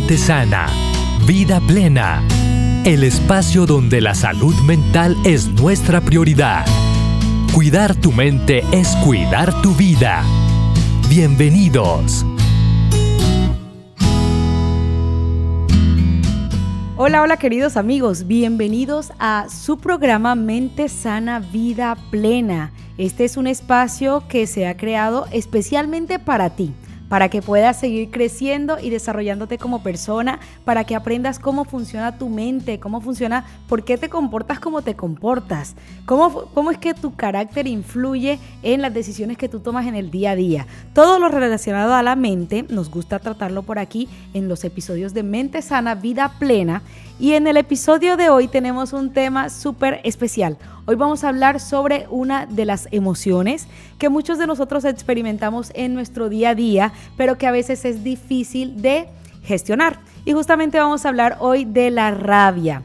Mente sana, vida plena. El espacio donde la salud mental es nuestra prioridad. Cuidar tu mente es cuidar tu vida. Bienvenidos. Hola queridos amigos, bienvenidos a su programa Mente Sana, Vida Plena. Este es un espacio que se ha creado especialmente para ti, para que puedas seguir creciendo y desarrollándote como persona, para que aprendas cómo funciona tu mente, cómo funciona, por qué te comportas como te comportas, cómo es que tu carácter influye en las decisiones que tú tomas en el día a día. Todo lo relacionado a la mente nos gusta tratarlo por aquí en los episodios de Mente Sana, Vida Plena. Y en el episodio de hoy tenemos un tema súper especial. Hoy vamos a hablar sobre una de las emociones que muchos de nosotros experimentamos en nuestro día a día, pero que a veces es difícil de gestionar. Y justamente vamos a hablar hoy de la rabia.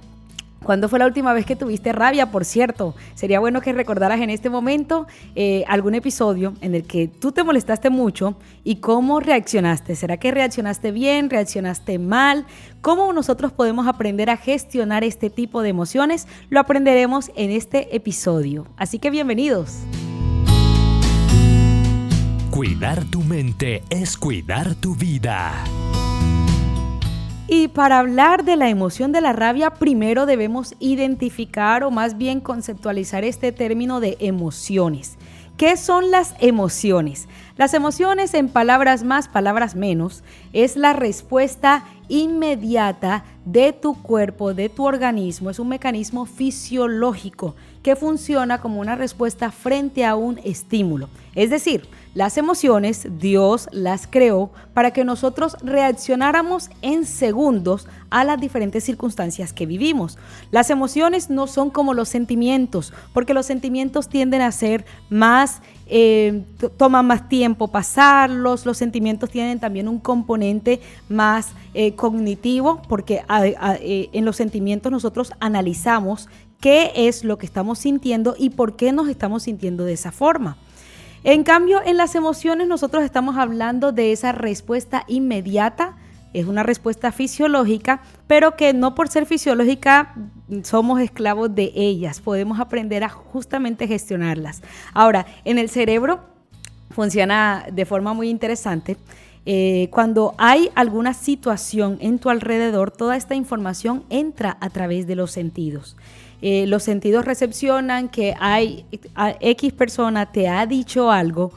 ¿Cuándo fue la última vez que tuviste rabia? Por cierto, sería bueno que recordaras en este momento algún episodio en el que tú te molestaste mucho y cómo reaccionaste. ¿Será que reaccionaste bien? ¿Reaccionaste mal? ¿Cómo nosotros podemos aprender a gestionar este tipo de emociones? Lo aprenderemos en este episodio. Así que bienvenidos. Cuidar tu mente es cuidar tu vida. Y para hablar de la emoción de la rabia, primero debemos identificar o más bien conceptualizar este término de emociones. ¿Qué son las emociones? Las emociones, en palabras más, palabras menos, es la respuesta inmediata de tu cuerpo, de tu organismo. Es un mecanismo fisiológico que funciona como una respuesta frente a un estímulo. Es decir, las emociones Dios las creó para que nosotros reaccionáramos en segundos a las diferentes circunstancias que vivimos. Las emociones no son como los sentimientos, porque los sentimientos tienden a ser más, toman más tiempo pasarlos. Los sentimientos tienen también un componente más cognitivo, porque en los sentimientos nosotros analizamos qué es lo que estamos sintiendo y por qué nos estamos sintiendo de esa forma. En cambio, en las emociones nosotros estamos hablando de esa respuesta inmediata. Es una respuesta fisiológica, pero que no por ser fisiológica somos esclavos de ellas. Podemos aprender a justamente gestionarlas. Ahora, en el cerebro funciona de forma muy interesante. Cuando hay alguna situación en tu alrededor, toda esta información entra a través de los sentidos. Los sentidos recepcionan que X persona te ha dicho algo,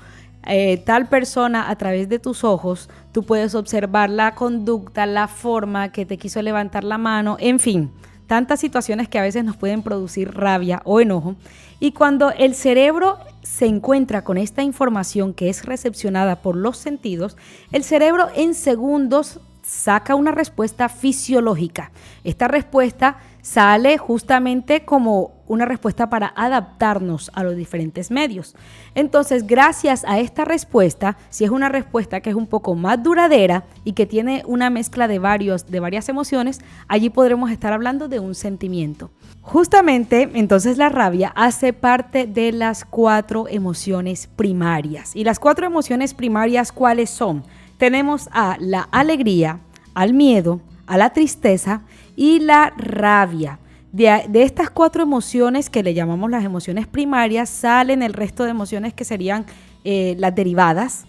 tal persona a través de tus ojos, tú puedes observar la conducta, la forma que te quiso levantar la mano, en fin, tantas situaciones que a veces nos pueden producir rabia o enojo. Y cuando el cerebro se encuentra con esta información que es recepcionada por los sentidos, el cerebro en segundos saca una respuesta fisiológica. Esta respuesta sale justamente como una respuesta para adaptarnos a los diferentes medios. Entonces, gracias a esta respuesta, si es una respuesta que es un poco más duradera y que tiene una mezcla de varias emociones, allí podremos estar hablando de un sentimiento. Justamente, entonces, la rabia hace parte de las 4 emociones primarias. ¿Y las 4 emociones primarias cuáles son? Tenemos a la alegría, al miedo, a la tristeza y la rabia. De estas 4 emociones que le llamamos las emociones primarias, salen el resto de emociones que serían las derivadas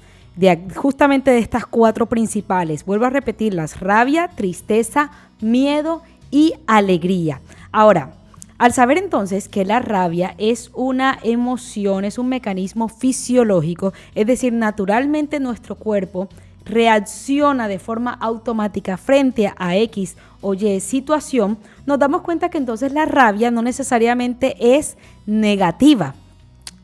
justamente de estas 4 principales. Vuelvo a repetirlas: rabia, tristeza, miedo y alegría. Ahora, al saber entonces que la rabia es una emoción, es un mecanismo fisiológico, es decir, naturalmente nuestro cuerpo reacciona de forma automática frente a X o Y situación, nos damos cuenta que entonces la rabia no necesariamente es negativa.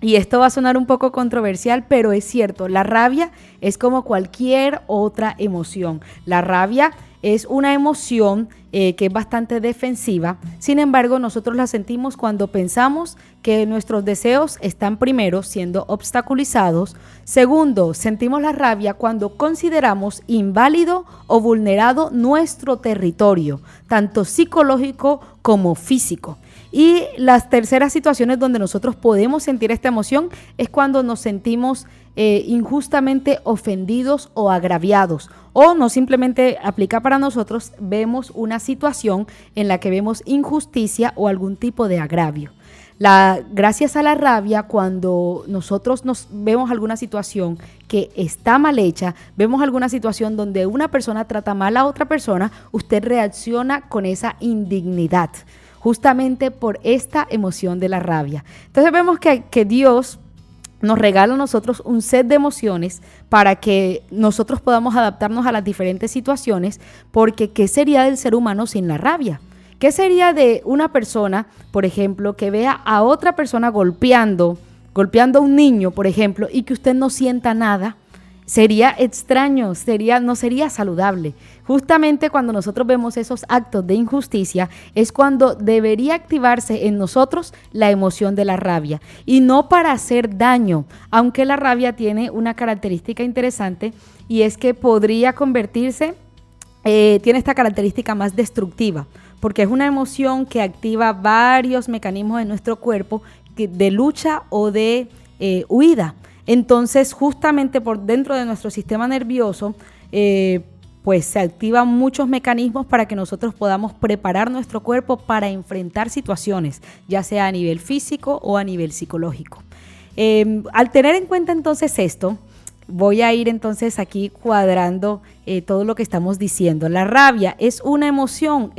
Y esto va a sonar un poco controversial, pero es cierto, la rabia es como cualquier otra emoción. La rabia es una emoción que es bastante defensiva. Sin embargo, nosotros la sentimos cuando pensamos que nuestros deseos están primero siendo obstaculizados. Segundo, sentimos la rabia cuando consideramos inválido o vulnerado nuestro territorio, tanto psicológico como físico. Y las terceras situaciones donde nosotros podemos sentir esta emoción es cuando nos sentimos injustamente ofendidos o agraviados, o no simplemente aplica para nosotros, vemos una situación en la que vemos injusticia o algún tipo de agravio. Gracias a la rabia, cuando nosotros nos vemos alguna situación que está mal hecha, vemos alguna situación donde una persona trata mal a otra persona, usted reacciona con esa indignidad, justamente por esta emoción de la rabia. Entonces vemos que Dios nos regala a nosotros un set de emociones para que nosotros podamos adaptarnos a las diferentes situaciones, porque ¿qué sería del ser humano sin la rabia? ¿Qué sería de una persona, por ejemplo, que vea a otra persona golpeando a un niño, por ejemplo, y que usted no sienta nada? Sería extraño, no sería saludable. Justamente cuando nosotros vemos esos actos de injusticia es cuando debería activarse en nosotros la emoción de la rabia, y no para hacer daño, aunque la rabia tiene una característica interesante, y es que podría convertirse, tiene esta característica más destructiva, porque es una emoción que activa varios mecanismos en nuestro cuerpo de lucha o de huida. Entonces, justamente por dentro de nuestro sistema nervioso, pues se activan muchos mecanismos para que nosotros podamos preparar nuestro cuerpo para enfrentar situaciones, ya sea a nivel físico o a nivel psicológico. Al tener en cuenta entonces esto, voy a ir entonces aquí cuadrando todo lo que estamos diciendo. La rabia es una emoción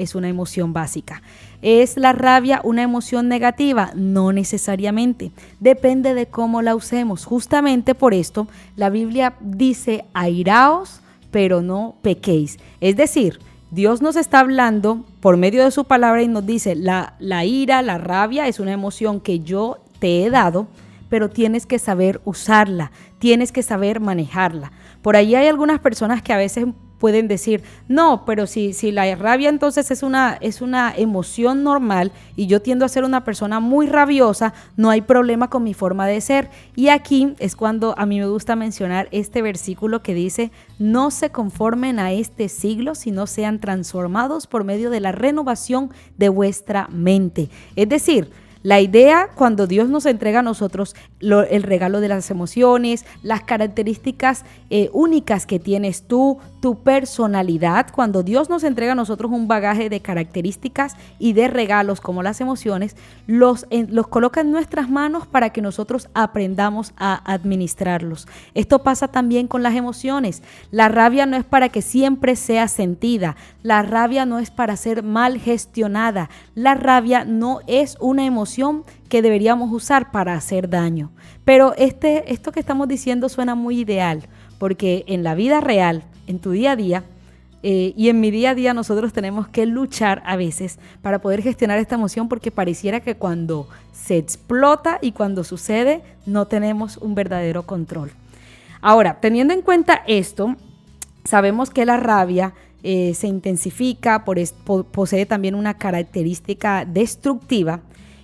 básica. ¿Es la rabia una emoción negativa? No necesariamente. Depende de cómo la usemos. Justamente por esto, la Biblia dice: airaos, pero no pequéis. Es decir, Dios nos está hablando por medio de su palabra y nos dice: la ira, la rabia es una emoción que yo te he dado, pero tienes que saber usarla, tienes que saber manejarla. Por ahí hay algunas personas que a veces pueden decir: no, pero si la rabia entonces es una emoción normal y yo tiendo a ser una persona muy rabiosa, no hay problema con mi forma de ser. Y aquí es cuando a mí me gusta mencionar este versículo que dice: no se conformen a este siglo, sino sean transformados por medio de la renovación de vuestra mente. Es decir, la idea, cuando Dios nos entrega a nosotros el regalo de las emociones, las características únicas que tienes tú, tu personalidad, cuando Dios nos entrega a nosotros un bagaje de características y de regalos como las emociones, los coloca en nuestras manos para que nosotros aprendamos a administrarlos. Esto pasa también con las emociones. La rabia no es para que siempre sea sentida, la rabia no es para ser mal gestionada, la rabia no es una emoción que deberíamos usar para hacer daño. Pero esto que estamos diciendo suena muy ideal, porque en la vida real, en tu día a día, y en mi día a día, nosotros tenemos que luchar a veces para poder gestionar esta emoción, porque pareciera que cuando se explota y cuando sucede no tenemos un verdadero control. Ahora, teniendo en cuenta esto, sabemos que la rabia se intensifica, posee también una característica destructiva.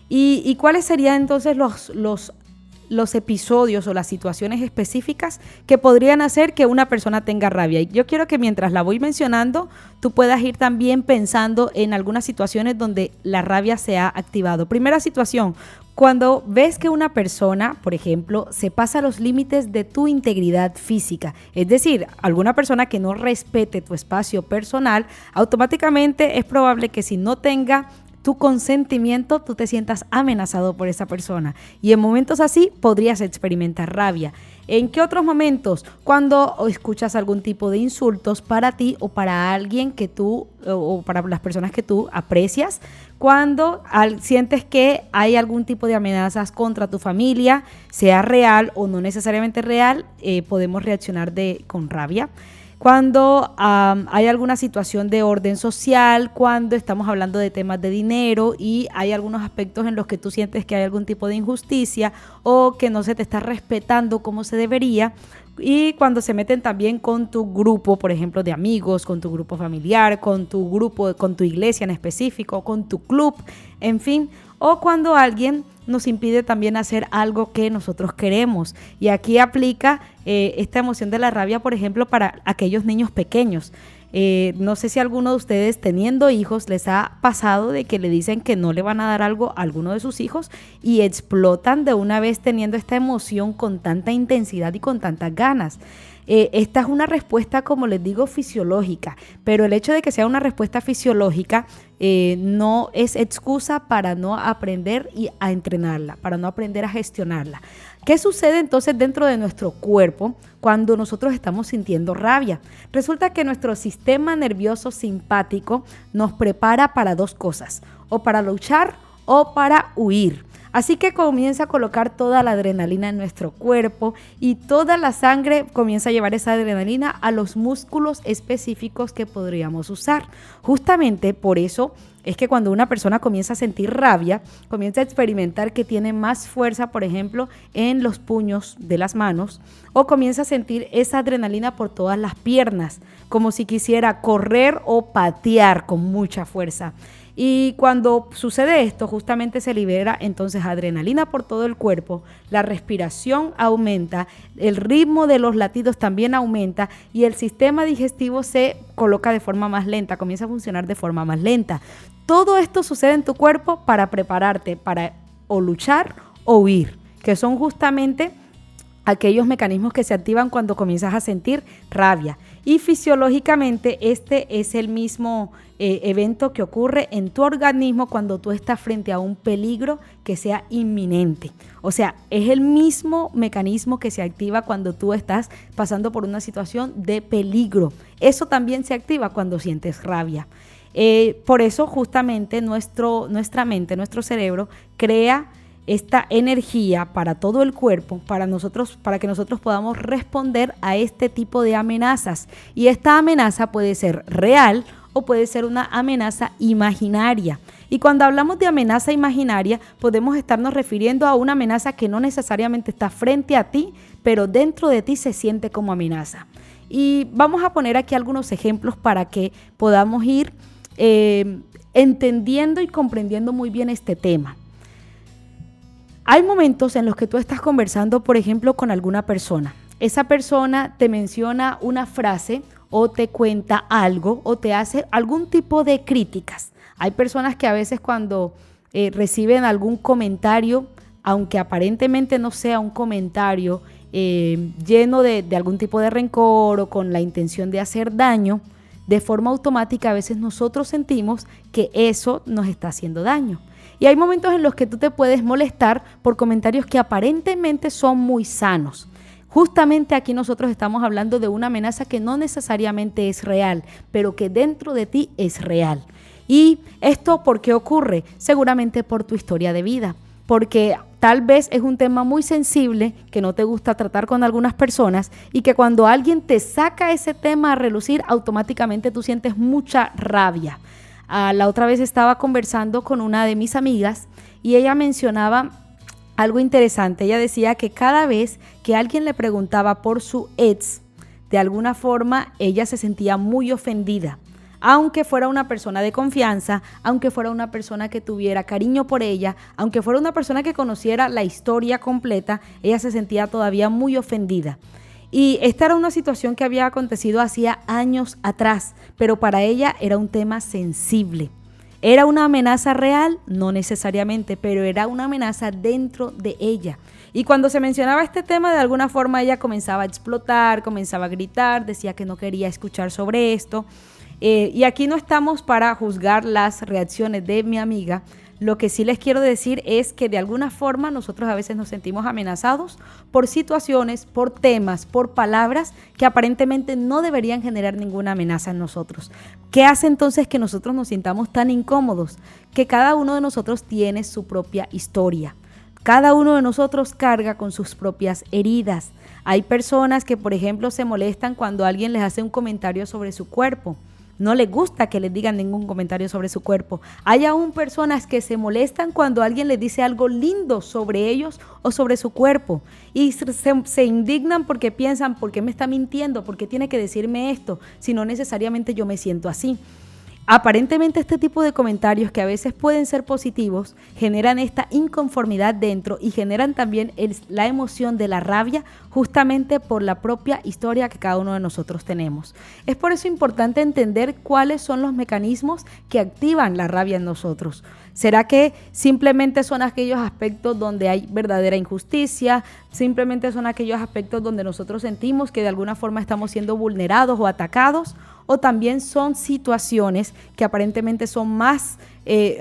¿Y cuáles serían entonces los episodios o las situaciones específicas que podrían hacer que una persona tenga rabia? Y yo quiero que mientras la voy mencionando, tú puedas ir también pensando en algunas situaciones donde la rabia se ha activado. Primera situación: cuando ves que una persona, por ejemplo, se pasa los límites de tu integridad física, es decir, alguna persona que no respete tu espacio personal, automáticamente es probable que, si no tenga tu consentimiento, tú te sientas amenazado por esa persona, y en momentos así podrías experimentar rabia. ¿En qué otros momentos? Cuando escuchas algún tipo de insultos para ti o para alguien que tú, o para las personas que tú aprecias, cuando sientes que hay algún tipo de amenazas contra tu familia, sea real o no necesariamente real, podemos reaccionar con rabia. Cuando hay alguna situación de orden social, cuando estamos hablando de temas de dinero y hay algunos aspectos en los que tú sientes que hay algún tipo de injusticia o que no se te está respetando como se debería, y cuando se meten también con tu grupo, por ejemplo, de amigos, con tu grupo familiar, con tu grupo, con tu iglesia en específico, con tu club, en fin, o cuando alguien nos impide también hacer algo que nosotros queremos. Y aquí aplica esta emoción de la rabia, por ejemplo, para aquellos niños pequeños. No sé si alguno de ustedes teniendo hijos les ha pasado de que le dicen que no le van a dar algo a alguno de sus hijos y explotan de una vez teniendo esta emoción con tanta intensidad y con tantas ganas. Esta es una respuesta, como les digo, fisiológica, pero el hecho de que sea una respuesta fisiológica no es excusa para no aprender a entrenarla, para no aprender a gestionarla. ¿Qué sucede entonces dentro de nuestro cuerpo cuando nosotros estamos sintiendo rabia? Resulta que nuestro sistema nervioso simpático nos prepara para dos cosas, o para luchar o para huir. Así que comienza a colocar toda la adrenalina en nuestro cuerpo y toda la sangre comienza a llevar esa adrenalina a los músculos específicos que podríamos usar. Justamente por eso es que cuando una persona comienza a sentir rabia, comienza a experimentar que tiene más fuerza, por ejemplo, en los puños de las manos, o comienza a sentir esa adrenalina por todas las piernas, como si quisiera correr o patear con mucha fuerza. Y cuando sucede esto, justamente se libera entonces adrenalina por todo el cuerpo, la respiración aumenta, el ritmo de los latidos también aumenta y el sistema digestivo se coloca de forma más lenta, comienza a funcionar de forma más lenta. Todo esto sucede en tu cuerpo para prepararte para o luchar o huir, que son justamente aquellos mecanismos que se activan cuando comienzas a sentir rabia. Y fisiológicamente este es el mismo evento que ocurre en tu organismo cuando tú estás frente a un peligro que sea inminente. O sea, es el mismo mecanismo que se activa cuando tú estás pasando por una situación de peligro. Eso también se activa cuando sientes rabia. Por eso justamente nuestra mente, nuestro cerebro crea esta energía para todo el cuerpo, para que nosotros podamos responder a este tipo de amenazas. Y esta amenaza puede ser real o puede ser una amenaza imaginaria. Y cuando hablamos de amenaza imaginaria, podemos estarnos refiriendo a una amenaza que no necesariamente está frente a ti, pero dentro de ti se siente como amenaza. Y vamos a poner aquí algunos ejemplos para que podamos ir entendiendo y comprendiendo muy bien este tema. Hay momentos en los que tú estás conversando, por ejemplo, con alguna persona. Esa persona te menciona una frase o te cuenta algo o te hace algún tipo de críticas. Hay personas que a veces cuando reciben algún comentario, aunque aparentemente no sea un comentario lleno de algún tipo de rencor o con la intención de hacer daño, de forma automática a veces nosotros sentimos que eso nos está haciendo daño. Y hay momentos en los que tú te puedes molestar por comentarios que aparentemente son muy sanos. Justamente aquí nosotros estamos hablando de una amenaza que no necesariamente es real, pero que dentro de ti es real. ¿Y esto por qué ocurre? Seguramente por tu historia de vida, porque tal vez es un tema muy sensible que no te gusta tratar con algunas personas y que cuando alguien te saca ese tema a relucir, automáticamente tú sientes mucha rabia. La otra vez estaba conversando con una de mis amigas y ella mencionaba algo interesante. Ella decía que cada vez que alguien le preguntaba por su ex, de alguna forma ella se sentía muy ofendida. Aunque fuera una persona de confianza, aunque fuera una persona que tuviera cariño por ella, aunque fuera una persona que conociera la historia completa, ella se sentía todavía muy ofendida. Y esta era una situación que había acontecido hacía años atrás, pero para ella era un tema sensible. ¿Era una amenaza real? No necesariamente, pero era una amenaza dentro de ella. Y cuando se mencionaba este tema, de alguna forma ella comenzaba a explotar, comenzaba a gritar, decía que no quería escuchar sobre esto. Y aquí no estamos para juzgar las reacciones de mi amiga. Lo que sí les quiero decir es que de alguna forma nosotros a veces nos sentimos amenazados por situaciones, por temas, por palabras que aparentemente no deberían generar ninguna amenaza en nosotros. ¿Qué hace entonces que nosotros nos sintamos tan incómodos? Que cada uno de nosotros tiene su propia historia. Cada uno de nosotros carga con sus propias heridas. Hay personas que, por ejemplo, se molestan cuando alguien les hace un comentario sobre su cuerpo. No les gusta que les digan ningún comentario sobre su cuerpo. Hay aún personas que se molestan cuando alguien les dice algo lindo sobre ellos o sobre su cuerpo. Y se indignan porque piensan, ¿por qué me está mintiendo? ¿Por qué tiene que decirme esto? Si no necesariamente yo me siento así. Aparentemente este tipo de comentarios, que a veces pueden ser positivos, generan esta inconformidad dentro y generan también la emoción de la rabia, justamente por la propia historia que cada uno de nosotros tenemos. Es por eso importante entender cuáles son los mecanismos que activan la rabia en nosotros. ¿Será que simplemente son aquellos aspectos donde hay verdadera injusticia? ¿Simplemente son aquellos aspectos donde nosotros sentimos que de alguna forma estamos siendo vulnerados o atacados? ¿O también son situaciones que aparentemente son más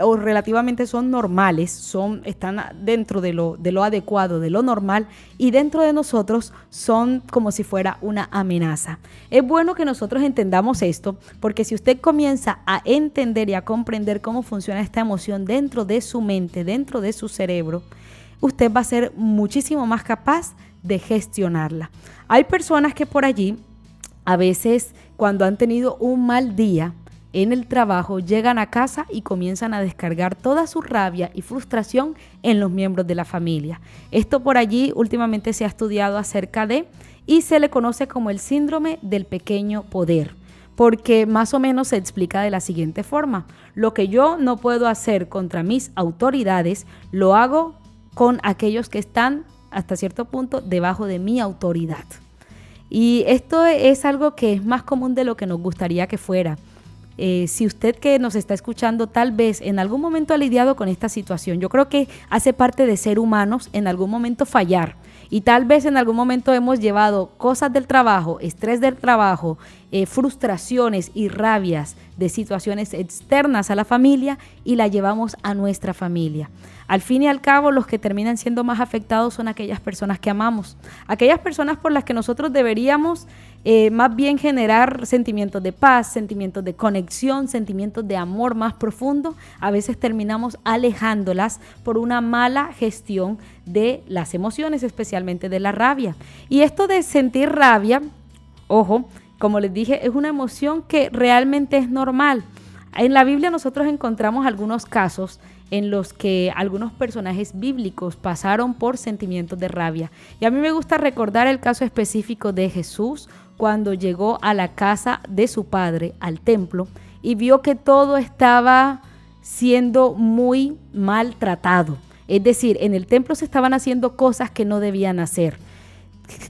o relativamente son normales, están dentro de lo adecuado, de lo normal, y dentro de nosotros son como si fuera una amenaza? Es bueno que nosotros entendamos esto, porque si usted comienza a entender y a comprender cómo funciona esta emoción dentro de su mente, dentro de su cerebro, usted va a ser muchísimo más capaz de gestionarla. Hay personas que por allí, a veces cuando han tenido un mal día en el trabajo, llegan a casa y comienzan a descargar toda su rabia y frustración en los miembros de la familia. Esto por allí últimamente se ha estudiado acerca de, y se le conoce como el síndrome del pequeño poder, porque más o menos se explica de la siguiente forma: lo que yo no puedo hacer contra mis autoridades, lo hago con aquellos que están hasta cierto punto debajo de mi autoridad. Y esto es algo que es más común de lo que nos gustaría que fuera. Si usted que nos está escuchando tal vez en algún momento ha lidiado con esta situación, yo creo que hace parte de ser humanos en algún momento fallar, y tal vez en algún momento hemos llevado cosas del trabajo, estrés del trabajo, frustraciones y rabias de situaciones externas a la familia, y la llevamos a nuestra familia. Al fin y al cabo, los que terminan siendo más afectados son aquellas personas que amamos, aquellas personas por las que nosotros deberíamos más bien generar sentimientos de paz, sentimientos de conexión, sentimientos de amor más profundo. A veces terminamos alejándolas por una mala gestión de las emociones, especialmente de la rabia. Y esto de sentir rabia, ojo, como les dije, es una emoción que realmente es normal. En la Biblia nosotros encontramos algunos casos en los que algunos personajes bíblicos pasaron por sentimientos de rabia. Y a mí me gusta recordar el caso específico de Jesús cuando llegó a la casa de su padre, al templo, y vio que todo estaba siendo muy maltratado. Es decir, en el templo se estaban haciendo cosas que no debían hacer.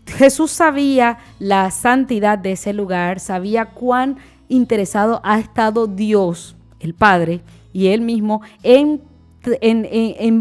Jesús sabía la santidad de ese lugar, sabía cuán interesado ha estado Dios, el Padre, y Él mismo en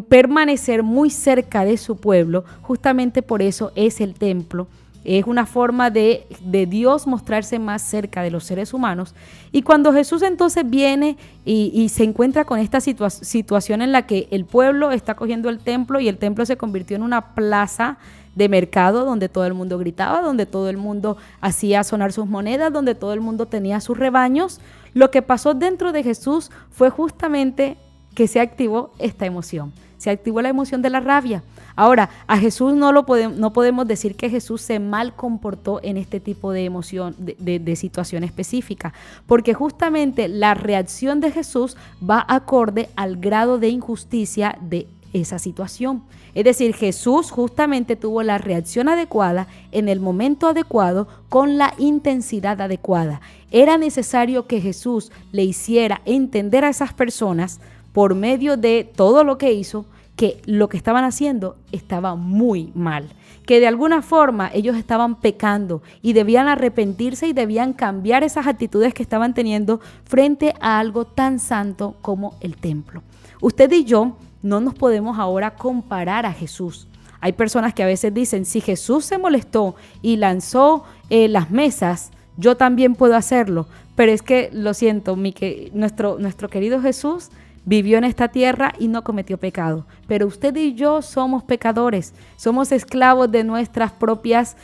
permanecer muy cerca de su pueblo. Justamente por eso es el templo. Es una forma de Dios mostrarse más cerca de los seres humanos. Y cuando Jesús entonces viene y se encuentra con esta situación en la que el pueblo está cogiendo el templo, y el templo se convirtió en una plaza de mercado donde todo el mundo gritaba, donde todo el mundo hacía sonar sus monedas, donde todo el mundo tenía sus rebaños, lo que pasó dentro de Jesús fue justamente que se activó esta emoción. Se activó la emoción de la rabia. Ahora, a Jesús no podemos decir que Jesús se mal comportó en este tipo de emoción, de situación específica, porque justamente la reacción de Jesús va acorde al grado de injusticia de esa situación. Es decir, Jesús justamente tuvo la reacción adecuada en el momento adecuado, con la intensidad adecuada. Era necesario que Jesús le hiciera entender a esas personas, por medio de todo lo que hizo, que lo que estaban haciendo estaba muy mal, que de alguna forma ellos estaban pecando y debían arrepentirse y debían cambiar esas actitudes que estaban teniendo frente a algo tan santo como el templo. Usted y yo no nos podemos ahora comparar a Jesús. Hay personas que a veces dicen, si Jesús se molestó y lanzó las mesas, yo también puedo hacerlo. Pero es que, lo siento, nuestro querido Jesús vivió en esta tierra y no cometió pecado. Pero usted y yo somos pecadores, somos esclavos de nuestras propias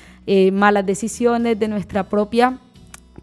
malas decisiones, de nuestra propia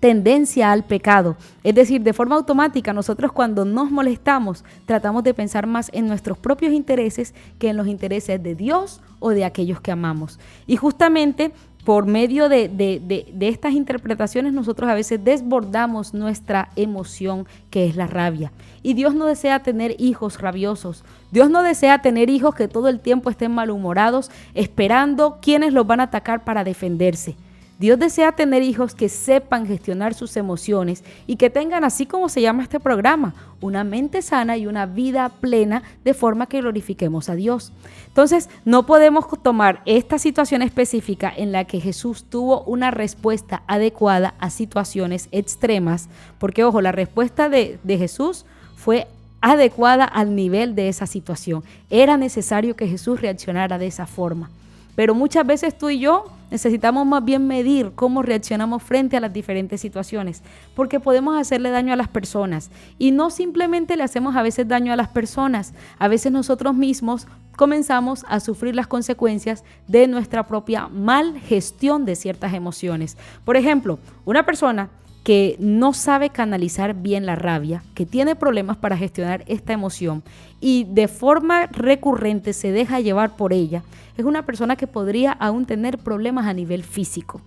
tendencia al pecado. Es decir, de forma automática, nosotros cuando nos molestamos tratamos de pensar más en nuestros propios intereses que en los intereses de Dios o de aquellos que amamos. Y justamente por medio de estas interpretaciones nosotros a veces desbordamos nuestra emoción, que es la rabia. Y Dios no desea tener hijos rabiosos. Dios no desea tener hijos que todo el tiempo estén malhumorados, esperando quienes los van a atacar para defenderse. Dios desea tener hijos que sepan gestionar sus emociones y que tengan, así como se llama este programa, una mente sana y una vida plena, de forma que glorifiquemos a Dios. Entonces, no podemos tomar esta situación específica en la que Jesús tuvo una respuesta adecuada a situaciones extremas, porque, ojo, la respuesta de Jesús fue adecuada al nivel de esa situación. Era necesario que Jesús reaccionara de esa forma. Pero muchas veces tú y yo necesitamos más bien medir cómo reaccionamos frente a las diferentes situaciones, porque podemos hacerle daño a las personas. Y no simplemente le hacemos a veces daño a las personas, a veces nosotros mismos comenzamos a sufrir las consecuencias de nuestra propia mal gestión de ciertas emociones. Por ejemplo, una persona que no sabe canalizar bien la rabia, que tiene problemas para gestionar esta emoción y de forma recurrente se deja llevar por ella, es una persona que podría aún tener problemas a nivel físico.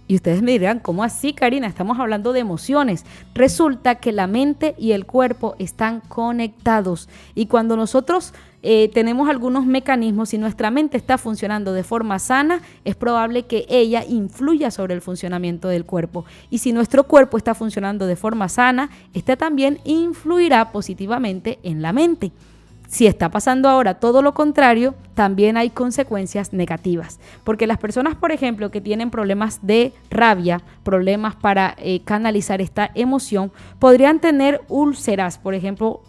Y ustedes me dirán, ¿cómo así, Karina? Estamos hablando de emociones. Resulta que la mente y el cuerpo están conectados. Y cuando nosotros tenemos algunos mecanismos y nuestra mente está funcionando de forma sana, es probable que ella influya sobre el funcionamiento del cuerpo. Y si nuestro cuerpo está funcionando de forma sana, esta también influirá positivamente en la mente. Si está pasando ahora todo lo contrario, también hay consecuencias negativas. Porque las personas, por ejemplo, que tienen problemas de rabia, problemas para canalizar esta emoción, podrían tener úlceras, por ejemplo,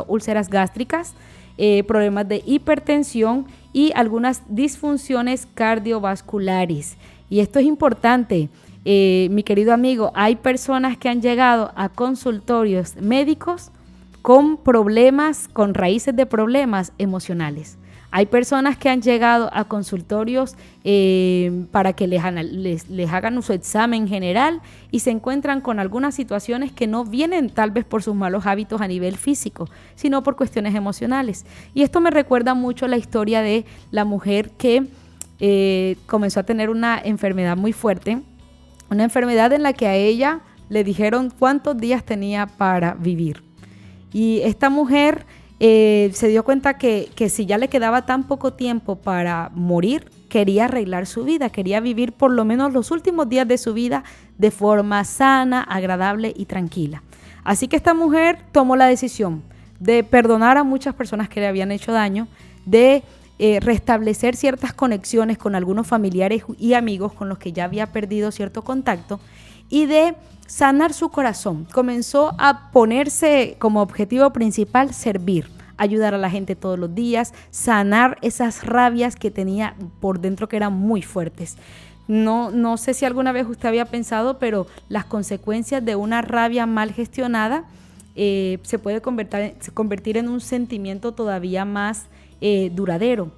úlceras gástricas, problemas de hipertensión y algunas disfunciones cardiovasculares. Y esto es importante, mi querido amigo, hay personas que han llegado a consultorios médicos con problemas, con raíces de problemas emocionales. Hay personas que han llegado a consultorios para que les hagan su examen general y se encuentran con algunas situaciones que no vienen tal vez por sus malos hábitos a nivel físico, sino por cuestiones emocionales. Y esto me recuerda mucho la historia de la mujer que comenzó a tener una enfermedad muy fuerte, una enfermedad en la que a ella le dijeron cuántos días tenía para vivir. Y esta mujer se dio cuenta que si ya le quedaba tan poco tiempo para morir, quería arreglar su vida, quería vivir por lo menos los últimos días de su vida de forma sana, agradable y tranquila. Así que esta mujer tomó la decisión de perdonar a muchas personas que le habían hecho daño, de restablecer ciertas conexiones con algunos familiares y amigos con los que ya había perdido cierto contacto y de sanar su corazón. Comenzó a ponerse como objetivo principal servir, ayudar a la gente todos los días, sanar esas rabias que tenía por dentro que eran muy fuertes. No sé si alguna vez usted había pensado, pero las consecuencias de una rabia mal gestionada se puede convertir en un sentimiento todavía más duradero.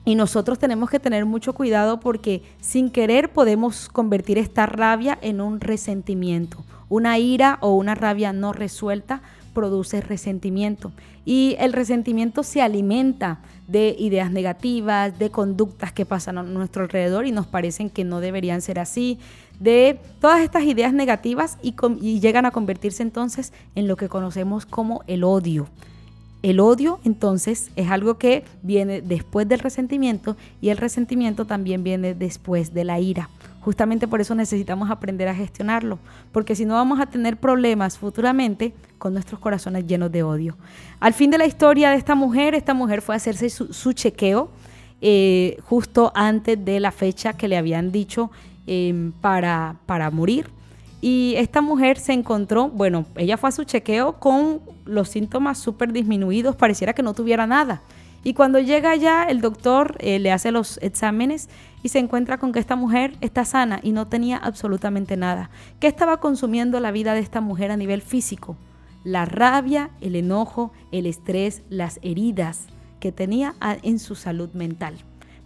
Y nosotros tenemos que tener mucho cuidado porque sin querer podemos convertir esta rabia en un resentimiento. Una ira o una rabia no resuelta produce resentimiento. Y el resentimiento se alimenta de ideas negativas, de conductas que pasan a nuestro alrededor y nos parecen que no deberían ser así, de todas estas ideas negativas y llegan a convertirse entonces en lo que conocemos como el odio. El odio, entonces, es algo que viene después del resentimiento y el resentimiento también viene después de la ira. Justamente por eso necesitamos aprender a gestionarlo, porque si no vamos a tener problemas futuramente con nuestros corazones llenos de odio. Al fin de la historia de esta mujer fue a hacerse su chequeo justo antes de la fecha que le habían dicho para morir. Y esta mujer se encontró, ella fue a su chequeo con los síntomas súper disminuidos, pareciera que no tuviera nada. Y cuando llega allá, el doctor le hace los exámenes y se encuentra con que esta mujer está sana y no tenía absolutamente nada. ¿Qué estaba consumiendo la vida de esta mujer a nivel físico? La rabia, el enojo, el estrés, las heridas que tenía en su salud mental.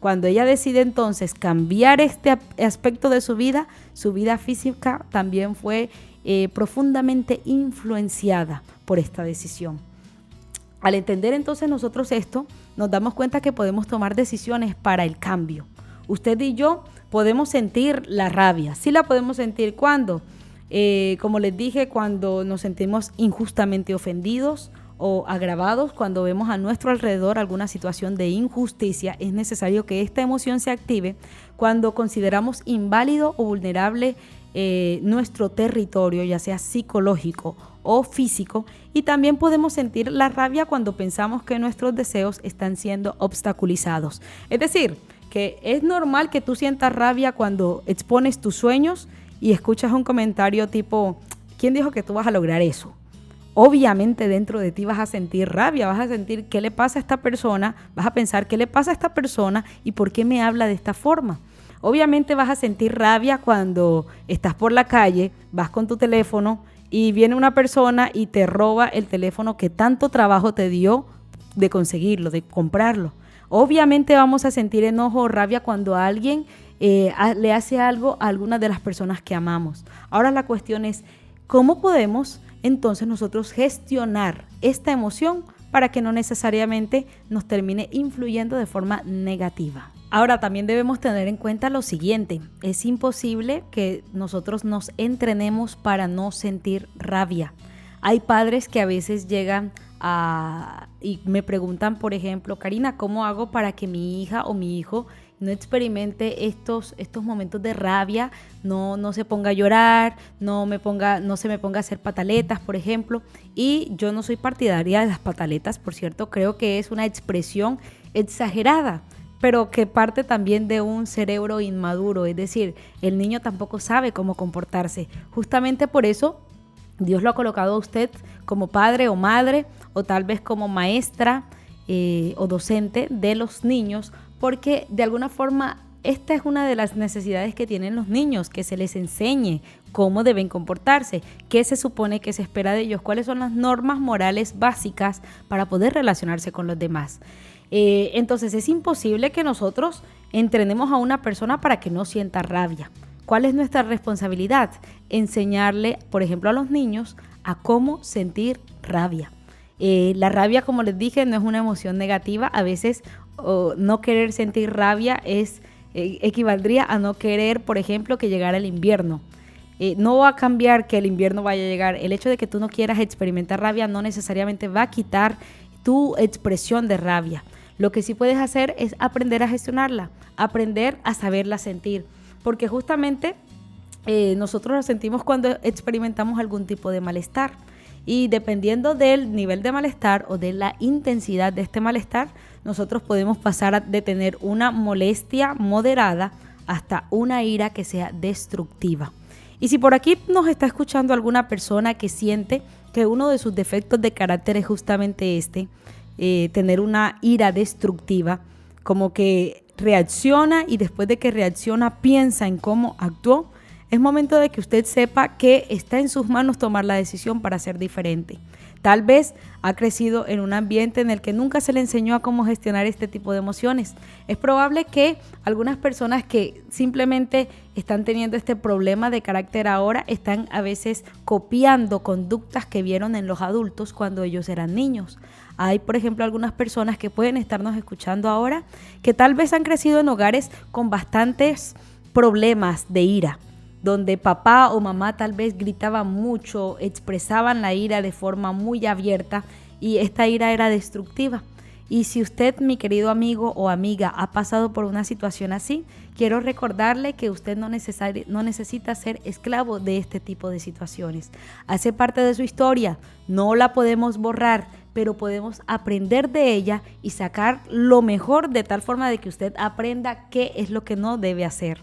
Cuando ella decide entonces cambiar este aspecto de su vida física también fue profundamente influenciada por esta decisión. Al entender entonces nosotros esto, nos damos cuenta que podemos tomar decisiones para el cambio. Usted y yo podemos sentir la rabia. Sí la podemos sentir cuando, como les dije, cuando nos sentimos injustamente ofendidos o agravados cuando vemos a nuestro alrededor alguna situación de injusticia. Es necesario que esta emoción se active cuando consideramos inválido o vulnerable nuestro territorio, ya sea psicológico o físico, y también podemos sentir la rabia cuando pensamos que nuestros deseos están siendo obstaculizados. Es decir, que es normal que tú sientas rabia cuando expones tus sueños y escuchas un comentario tipo, ¿quién dijo que tú vas a lograr eso? Obviamente dentro de ti vas a sentir rabia, vas a sentir qué le pasa a esta persona, vas a pensar qué le pasa a esta persona y por qué me habla de esta forma. Obviamente vas a sentir rabia cuando estás por la calle, vas con tu teléfono y viene una persona y te roba el teléfono que tanto trabajo te dio de conseguirlo, de comprarlo. Obviamente vamos a sentir enojo o rabia cuando alguien le hace algo a alguna de las personas que amamos. Ahora la cuestión es, ¿cómo podemos entonces nosotros gestionar esta emoción para que no necesariamente nos termine influyendo de forma negativa? Ahora también debemos tener en cuenta lo siguiente, es imposible que nosotros nos entrenemos para no sentir rabia. Hay padres que a veces llegan y me preguntan, por ejemplo, Karina, ¿cómo hago para que mi hija o mi hijo no experimente estos momentos de rabia, no se ponga a llorar, no se me ponga a hacer pataletas, por ejemplo? Y yo no soy partidaria de las pataletas, por cierto, creo que es una expresión exagerada, pero que parte también de un cerebro inmaduro, es decir, el niño tampoco sabe cómo comportarse. Justamente por eso Dios lo ha colocado a usted como padre o madre, o tal vez como maestra o docente de los niños, porque de alguna forma esta es una de las necesidades que tienen los niños, que se les enseñe cómo deben comportarse, qué se supone que se espera de ellos, cuáles son las normas morales básicas para poder relacionarse con los demás. Entonces es imposible que nosotros entrenemos a una persona para que no sienta rabia. ¿Cuál es nuestra responsabilidad? Enseñarle, por ejemplo, a los niños a cómo sentir rabia. La rabia, como les dije, no es una emoción negativa. A veces no querer sentir rabia equivaldría a no querer, por ejemplo, que llegara el invierno. No va a cambiar que el invierno vaya a llegar. El hecho de que tú no quieras experimentar rabia no necesariamente va a quitar tu expresión de rabia. Lo que sí puedes hacer es aprender a gestionarla, aprender a saberla sentir, porque justamente nosotros la sentimos cuando experimentamos algún tipo de malestar, y dependiendo del nivel de malestar o de la intensidad de este malestar, nosotros podemos pasar de tener una molestia moderada hasta una ira que sea destructiva. Y si por aquí nos está escuchando alguna persona que siente que uno de sus defectos de carácter es justamente tener una ira destructiva, como que reacciona y después de que reacciona piensa en cómo actuó, es momento de que usted sepa que está en sus manos tomar la decisión para ser diferente. Tal vez ha crecido en un ambiente en el que nunca se le enseñó a cómo gestionar este tipo de emociones. Es probable que algunas personas que simplemente están teniendo este problema de carácter ahora están a veces copiando conductas que vieron en los adultos cuando ellos eran niños. Hay, por ejemplo, algunas personas que pueden estarnos escuchando ahora que tal vez han crecido en hogares con bastantes problemas de ira, donde papá o mamá tal vez gritaban mucho, expresaban la ira de forma muy abierta y esta ira era destructiva. Y si usted, mi querido amigo o amiga, ha pasado por una situación así, quiero recordarle que usted no necesita ser esclavo de este tipo de situaciones. Hace parte de su historia, no la podemos borrar, pero podemos aprender de ella y sacar lo mejor de tal forma de que usted aprenda qué es lo que no debe hacer.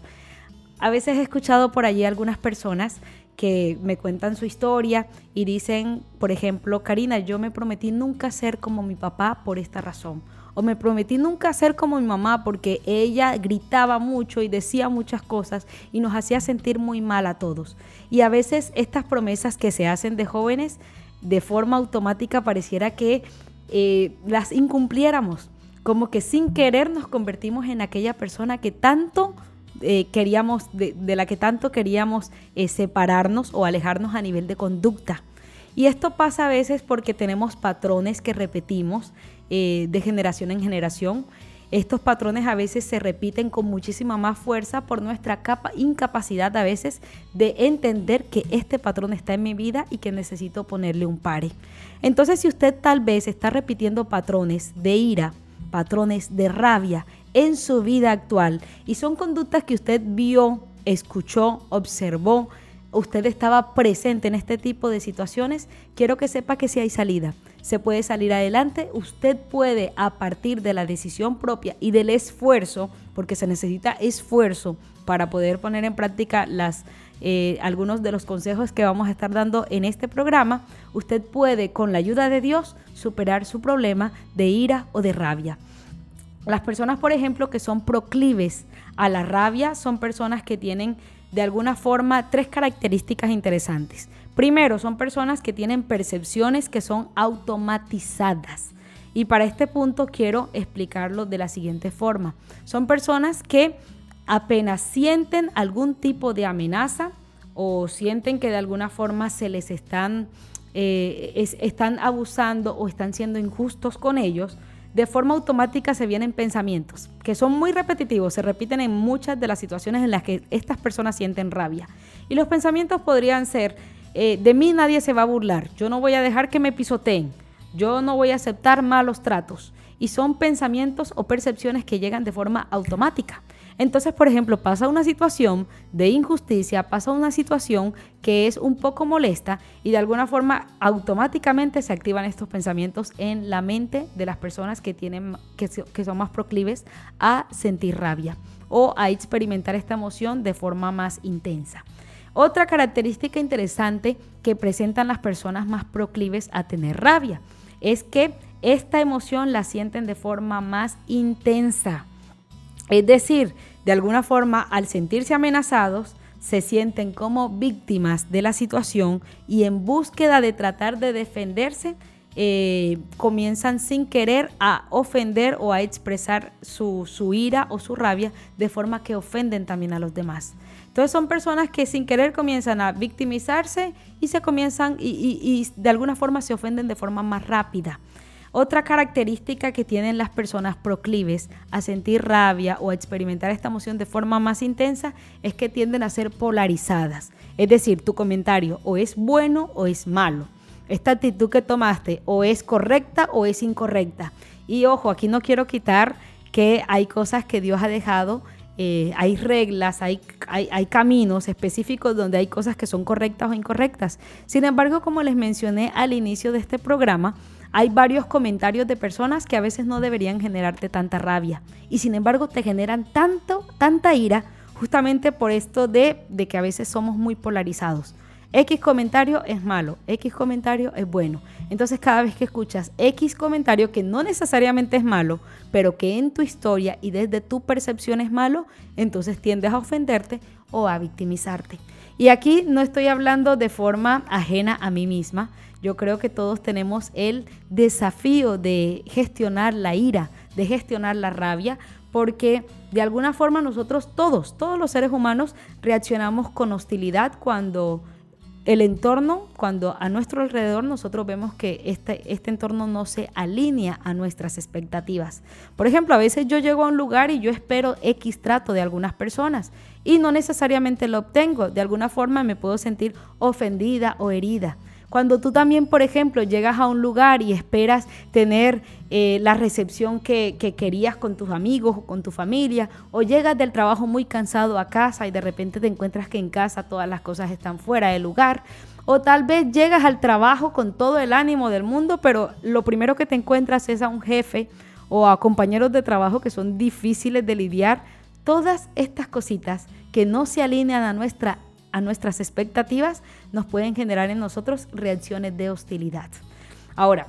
A veces he escuchado por allí algunas personas que me cuentan su historia y dicen, por ejemplo, Karina, yo me prometí nunca ser como mi papá por esta razón. O me prometí nunca ser como mi mamá porque ella gritaba mucho y decía muchas cosas y nos hacía sentir muy mal a todos. Y a veces estas promesas que se hacen de jóvenes, de forma automática pareciera que las incumpliéramos. Como que sin querer nos convertimos en aquella persona que tanto queríamos, de la que tanto queríamos separarnos o alejarnos a nivel de conducta. Y esto pasa a veces porque tenemos patrones que repetimos de generación en generación. Estos patrones a veces se repiten con muchísima más fuerza por nuestra incapacidad a veces de entender que este patrón está en mi vida y que necesito ponerle un pare. Entonces, si usted tal vez está repitiendo patrones de ira, patrones de rabia en su vida actual y son conductas que usted vio, escuchó, observó, usted estaba presente en este tipo de situaciones, quiero que sepa que sí hay salida. Se puede salir adelante, usted puede, a partir de la decisión propia y del esfuerzo, porque se necesita esfuerzo para poder poner en práctica algunos de los consejos que vamos a estar dando en este programa, usted puede, con la ayuda de Dios, superar su problema de ira o de rabia. Las personas, por ejemplo, que son proclives a la rabia, son personas que tienen de alguna forma 3 características interesantes. Primero, son personas que tienen percepciones que son automatizadas. Y para este punto quiero explicarlo de la siguiente forma. Son personas que apenas sienten algún tipo de amenaza o sienten que de alguna forma se les están abusando o están siendo injustos con ellos, de forma automática se vienen pensamientos que son muy repetitivos, se repiten en muchas de las situaciones en las que estas personas sienten rabia. Y los pensamientos podrían ser, de mí nadie se va a burlar, yo no voy a dejar que me pisoteen, yo no voy a aceptar malos tratos. Y son pensamientos o percepciones que llegan de forma automática. Entonces, por ejemplo, pasa una situación de injusticia, pasa una situación que es un poco molesta y de alguna forma automáticamente se activan estos pensamientos en la mente de las personas que son más proclives a sentir rabia o a experimentar esta emoción de forma más intensa. Otra característica interesante que presentan las personas más proclives a tener rabia es que esta emoción la sienten de forma más intensa. Es decir, de alguna forma, al sentirse amenazados, se sienten como víctimas de la situación y en búsqueda de tratar de defenderse, comienzan sin querer a ofender o a expresar su ira o su rabia de forma que ofenden también a los demás. Entonces son personas que sin querer comienzan a victimizarse y y de alguna forma se ofenden de forma más rápida. Otra característica que tienen las personas proclives a sentir rabia o a experimentar esta emoción de forma más intensa es que tienden a ser polarizadas. Es decir, tu comentario o es bueno o es malo. Esta actitud que tomaste o es correcta o es incorrecta. Y ojo, aquí no quiero quitar que hay cosas que Dios ha dejado, hay reglas, hay caminos específicos donde hay cosas que son correctas o incorrectas. Sin embargo, como les mencioné al inicio de este programa, hay varios comentarios de personas que a veces no deberían generarte tanta rabia y sin embargo te generan tanta ira justamente por esto de que a veces somos muy polarizados. X comentario es malo, X comentario es bueno. Entonces cada vez que escuchas X comentario que no necesariamente es malo, pero que en tu historia y desde tu percepción es malo, entonces tiendes a ofenderte o a victimizarte. Y aquí no estoy hablando de forma ajena a mí misma. Yo creo que todos tenemos el desafío de gestionar la ira, de gestionar la rabia, porque de alguna forma nosotros todos los seres humanos reaccionamos con hostilidad cuando el entorno, cuando a nuestro alrededor nosotros vemos que este entorno no se alinea a nuestras expectativas. Por ejemplo, a veces yo llego a un lugar y yo espero X trato de algunas personas y no necesariamente lo obtengo. De alguna forma me puedo sentir ofendida o herida. Cuando tú también, por ejemplo, llegas a un lugar y esperas tener la recepción que querías con tus amigos o con tu familia, o llegas del trabajo muy cansado a casa y de repente te encuentras que en casa todas las cosas están fuera de lugar, o tal vez llegas al trabajo con todo el ánimo del mundo, pero lo primero que te encuentras es a un jefe o a compañeros de trabajo que son difíciles de lidiar. Todas estas cositas que no se alinean a nuestras expectativas nos pueden generar en nosotros reacciones de hostilidad. Ahora,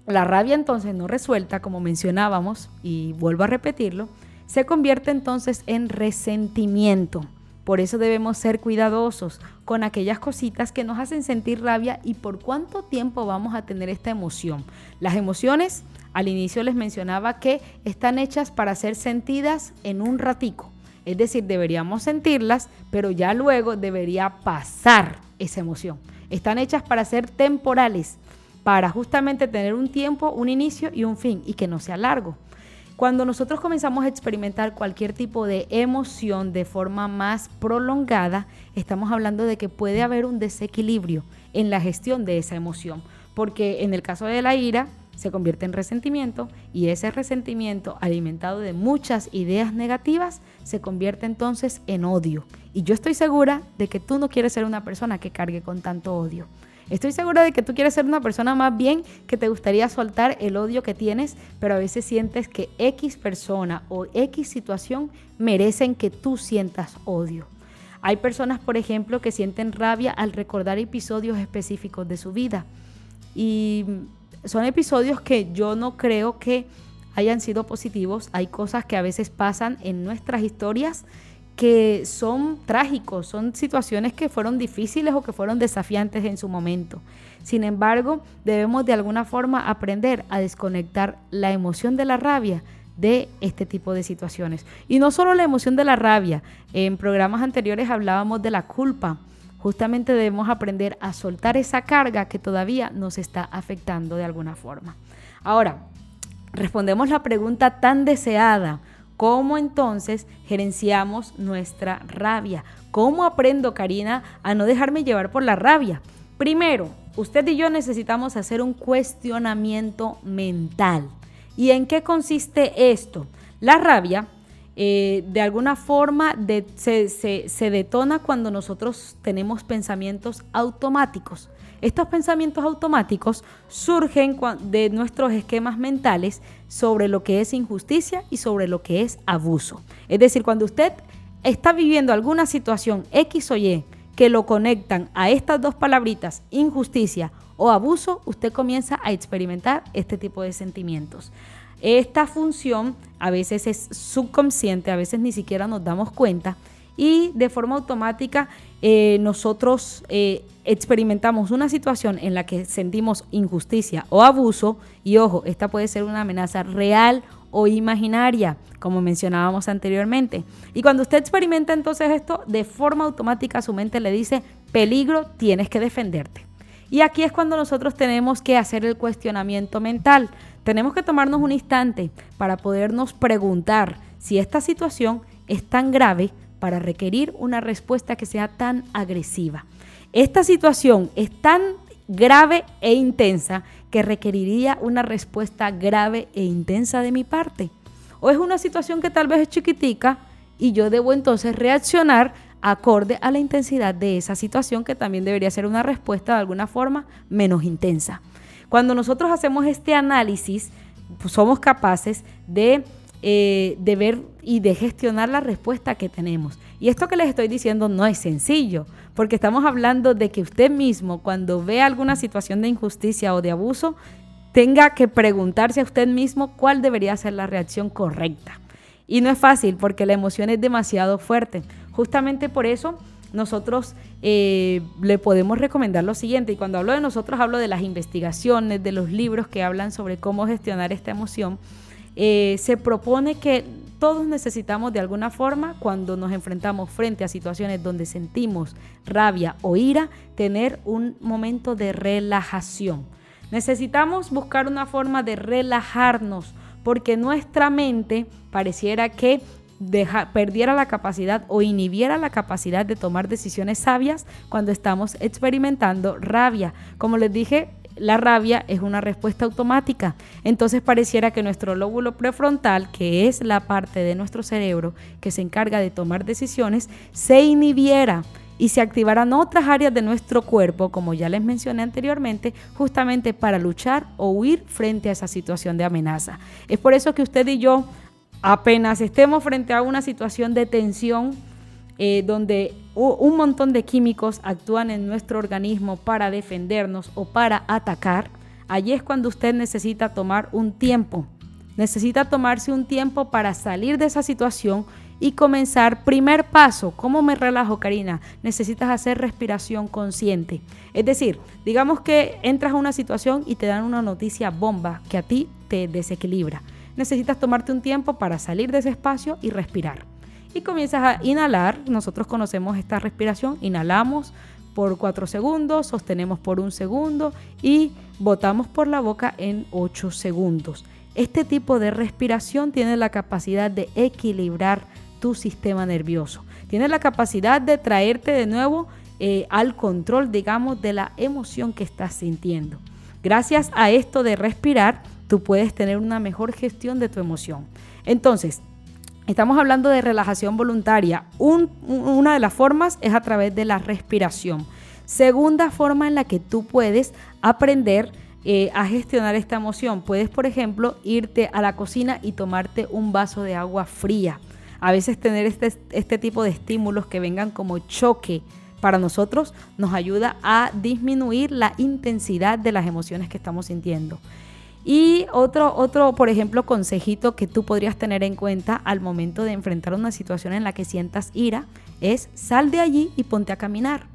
la rabia entonces no resuelta, como mencionábamos, y vuelvo a repetirlo, se convierte entonces en resentimiento. Por eso debemos ser cuidadosos con aquellas cositas que nos hacen sentir rabia y por cuánto tiempo vamos a tener esta emoción. Las emociones, al inicio les mencionaba que están hechas para ser sentidas en un ratico. Es decir, deberíamos sentirlas, pero ya luego debería pasar esa emoción. Están hechas para ser temporales, para justamente tener un tiempo, un inicio y un fin, y que no sea largo. Cuando nosotros comenzamos a experimentar cualquier tipo de emoción de forma más prolongada, estamos hablando de que puede haber un desequilibrio en la gestión de esa emoción, porque en el caso de la ira se convierte en resentimiento y ese resentimiento alimentado de muchas ideas negativas se convierte entonces en odio. Y yo estoy segura de que tú no quieres ser una persona que cargue con tanto odio. Estoy segura de que tú quieres ser una persona más bien que te gustaría soltar el odio que tienes, pero a veces sientes que X persona o X situación merecen que tú sientas odio. Hay personas, por ejemplo, que sienten rabia al recordar episodios específicos de su vida. Y son episodios que yo no creo que hayan sido positivos. Hay cosas que a veces pasan en nuestras historias que son trágicos, son situaciones que fueron difíciles o que fueron desafiantes en su momento. Sin embargo, debemos de alguna forma aprender a desconectar la emoción de la rabia de este tipo de situaciones. Y no solo la emoción de la rabia, en programas anteriores hablábamos de la culpa. Justamente debemos aprender a soltar esa carga que todavía nos está afectando de alguna forma. Ahora, respondemos la pregunta tan deseada: ¿cómo entonces gerenciamos nuestra rabia? ¿Cómo aprendo, Karina, a no dejarme llevar por la rabia? Primero, usted y yo necesitamos hacer un cuestionamiento mental. ¿Y en qué consiste esto? La rabia, de alguna forma, se detona cuando nosotros tenemos pensamientos automáticos. Estos pensamientos automáticos surgen de nuestros esquemas mentales sobre lo que es injusticia y sobre lo que es abuso. Es decir, cuando usted está viviendo alguna situación X o Y que lo conectan a estas dos palabritas, injusticia o abuso, usted comienza a experimentar este tipo de sentimientos. Esta función a veces es subconsciente, a veces ni siquiera nos damos cuenta, y de forma automática nosotros experimentamos una situación en la que sentimos injusticia o abuso, y ojo, esta puede ser una amenaza real o imaginaria, como mencionábamos anteriormente. Y cuando usted experimenta entonces esto, de forma automática su mente le dice: peligro, tienes que defenderte. Y aquí es cuando nosotros tenemos que hacer el cuestionamiento mental. Tenemos que tomarnos un instante para podernos preguntar si esta situación es tan grave para requerir una respuesta que sea tan agresiva. Esta situación es tan grave e intensa que requeriría una respuesta grave e intensa de mi parte. O es una situación que tal vez es chiquitica y yo debo entonces reaccionar acorde a la intensidad de esa situación, que también debería ser una respuesta de alguna forma menos intensa. Cuando nosotros hacemos este análisis, pues somos capaces de ver y de gestionar la respuesta que tenemos. Y esto que les estoy diciendo no es sencillo, porque estamos hablando de que usted mismo, cuando ve alguna situación de injusticia o de abuso, tenga que preguntarse a usted mismo cuál debería ser la reacción correcta. Y no es fácil, porque la emoción es demasiado fuerte. Justamente por eso nosotros le podemos recomendar lo siguiente. Y cuando hablo de nosotros, hablo de las investigaciones, de los libros que hablan sobre cómo gestionar esta emoción. Se propone que todos necesitamos de alguna forma, cuando nos enfrentamos frente a situaciones donde sentimos rabia o ira, tener un momento de relajación. Necesitamos buscar una forma de relajarnos, porque nuestra mente pareciera que perdiera la capacidad o inhibiera la capacidad de tomar decisiones sabias cuando estamos experimentando rabia. Como les dije, la rabia es una respuesta automática. Entonces pareciera que nuestro lóbulo prefrontal, que es la parte de nuestro cerebro que se encarga de tomar decisiones, se inhibiera y se activarán otras áreas de nuestro cuerpo, como ya les mencioné anteriormente, justamente para luchar o huir frente a esa situación de amenaza. Es por eso que usted y yo, apenas estemos frente a una situación de tensión, donde un montón de químicos actúan en nuestro organismo para defendernos o para atacar, allí es cuando usted necesita tomar un tiempo. Necesita tomarse un tiempo para salir de esa situación y comenzar. Primer paso, ¿cómo me relajo, Karina? Necesitas hacer respiración consciente. Es decir, digamos que entras a una situación y te dan una noticia bomba que a ti te desequilibra. Necesitas tomarte un tiempo para salir de ese espacio y respirar. Y comienzas a inhalar. Nosotros conocemos esta respiración. Inhalamos por 4 segundos, sostenemos por 1 segundo y botamos por la boca en 8 segundos. Este tipo de respiración tiene la capacidad de equilibrar tu sistema nervioso. Tiene la capacidad de traerte de nuevo al control, digamos, de la emoción que estás sintiendo. Gracias a esto de respirar, tú puedes tener una mejor gestión de tu emoción. Entonces, estamos hablando de relajación voluntaria. Una de las formas es a través de la respiración. Segunda forma en la que tú puedes aprender a gestionar esta emoción. Puedes, por ejemplo, irte a la cocina y tomarte un vaso de agua fría. A veces tener este tipo de estímulos que vengan como choque para nosotros nos ayuda a disminuir la intensidad de las emociones que estamos sintiendo. Y otro, por ejemplo, consejito que tú podrías tener en cuenta al momento de enfrentar una situación en la que sientas ira es sal de allí y ponte a caminar.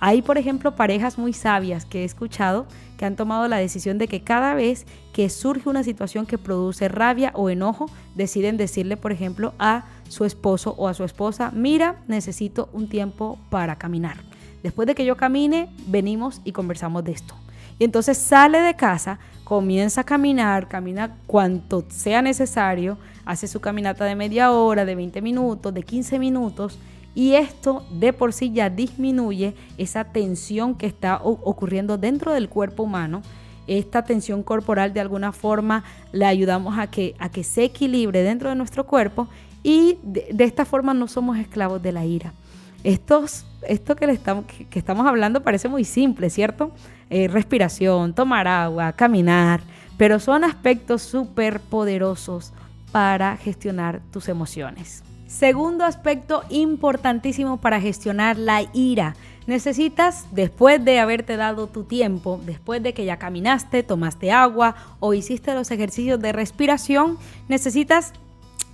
Hay, por ejemplo, parejas muy sabias que he escuchado que han tomado la decisión de que cada vez que surge una situación que produce rabia o enojo, deciden decirle, por ejemplo, a su esposo o a su esposa: mira, necesito un tiempo para caminar. Después de que yo camine, venimos y conversamos de esto. Y entonces sale de casa, comienza a caminar, camina cuanto sea necesario, hace su caminata de media hora, de 20 minutos, de 15 minutos, y esto de por sí ya disminuye esa tensión que está ocurriendo dentro del cuerpo humano. Esta tensión corporal de alguna forma le ayudamos a que se equilibre dentro de nuestro cuerpo y de esta forma no somos esclavos de la ira. Esto que estamos hablando parece muy simple, ¿cierto? Respiración, tomar agua, caminar, pero son aspectos súper poderosos para gestionar tus emociones. Segundo aspecto importantísimo para gestionar la ira. Necesitas, después de haberte dado tu tiempo, después de que ya caminaste, tomaste agua o hiciste los ejercicios de respiración, necesitas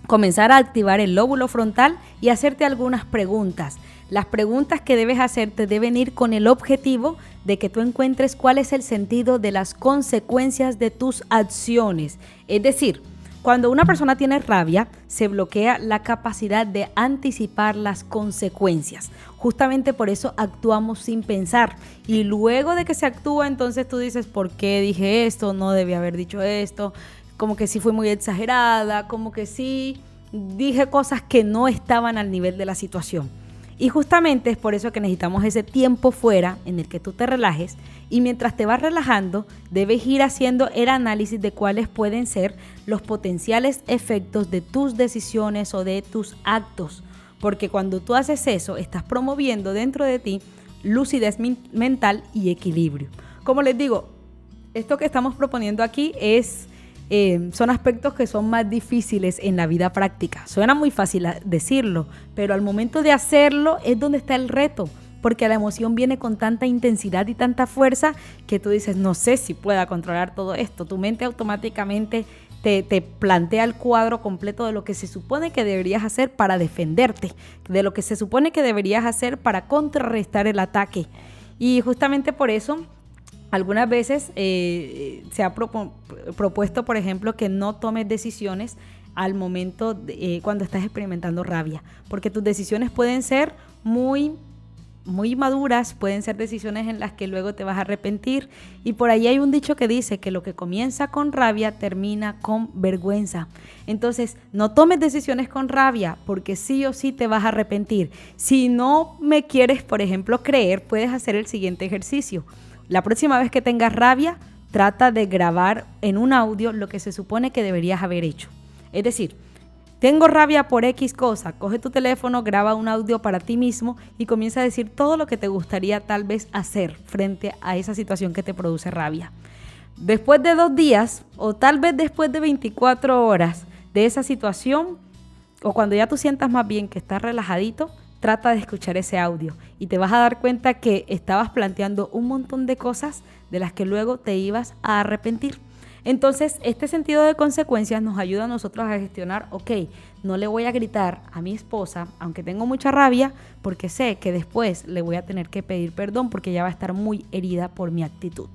comenzar a activar el lóbulo frontal y hacerte algunas preguntas. Las preguntas que debes hacerte deben ir con el objetivo de que tú encuentres cuál es el sentido de las consecuencias de tus acciones. Es decir, cuando una persona tiene rabia, se bloquea la capacidad de anticipar las consecuencias. Justamente por eso actuamos sin pensar. Y luego de que se actúa, entonces tú dices: ¿por qué dije esto? No debía haber dicho esto. Como que sí fui muy exagerada, como que sí dije cosas que no estaban al nivel de la situación. Y justamente es por eso que necesitamos ese tiempo fuera en el que tú te relajes, y mientras te vas relajando debes ir haciendo el análisis de cuáles pueden ser los potenciales efectos de tus decisiones o de tus actos, porque cuando tú haces eso estás promoviendo dentro de ti lucidez mental y equilibrio. Como les digo, esto que estamos proponiendo aquí son aspectos que son más difíciles en la vida práctica. Suena muy fácil decirlo, pero al momento de hacerlo es donde está el reto, porque la emoción viene con tanta intensidad y tanta fuerza que tú dices: no sé si pueda controlar todo esto. Tu mente automáticamente te plantea el cuadro completo de lo que se supone que deberías hacer para defenderte, de lo que se supone que deberías hacer para contrarrestar el ataque. Y justamente por eso algunas veces se ha propuesto, por ejemplo, que no tomes decisiones al momento cuando estás experimentando rabia, porque tus decisiones pueden ser muy maduras, pueden ser decisiones en las que luego te vas a arrepentir, y por ahí hay un dicho que dice que lo que comienza con rabia termina con vergüenza. Entonces, no tomes decisiones con rabia, porque sí o sí te vas a arrepentir. Si no me quieres, por ejemplo, creer, puedes hacer el siguiente ejercicio. La próxima vez que tengas rabia, trata de grabar en un audio lo que se supone que deberías haber hecho. Es decir, tengo rabia por X cosa, coge tu teléfono, graba un audio para ti mismo y comienza a decir todo lo que te gustaría tal vez hacer frente a esa situación que te produce rabia. Después de 2 días o tal vez después de 24 horas de esa situación, o cuando ya tú sientas más bien que estás relajadito, trata de escuchar ese audio y te vas a dar cuenta que estabas planteando un montón de cosas de las que luego te ibas a arrepentir. Entonces, este sentido de consecuencias nos ayuda a nosotros a gestionar: ok, no le voy a gritar a mi esposa, aunque tengo mucha rabia, porque sé que después le voy a tener que pedir perdón porque ella va a estar muy herida por mi actitud.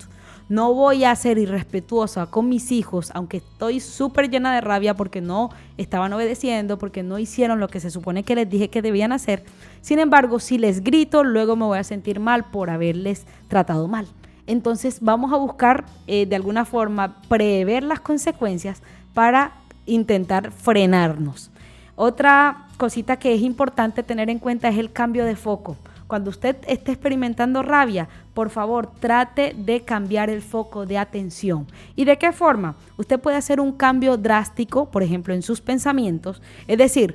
No voy a ser irrespetuosa con mis hijos, aunque estoy súper llena de rabia porque no estaban obedeciendo, porque no hicieron lo que se supone que les dije que debían hacer. Sin embargo, si les grito, luego me voy a sentir mal por haberles tratado mal. Entonces vamos a buscar de alguna forma prever las consecuencias para intentar frenarnos. Otra cosita que es importante tener en cuenta es el cambio de foco. Cuando usted esté experimentando rabia, por favor, trate de cambiar el foco de atención. ¿Y de qué forma? Usted puede hacer un cambio drástico, por ejemplo, en sus pensamientos. Es decir,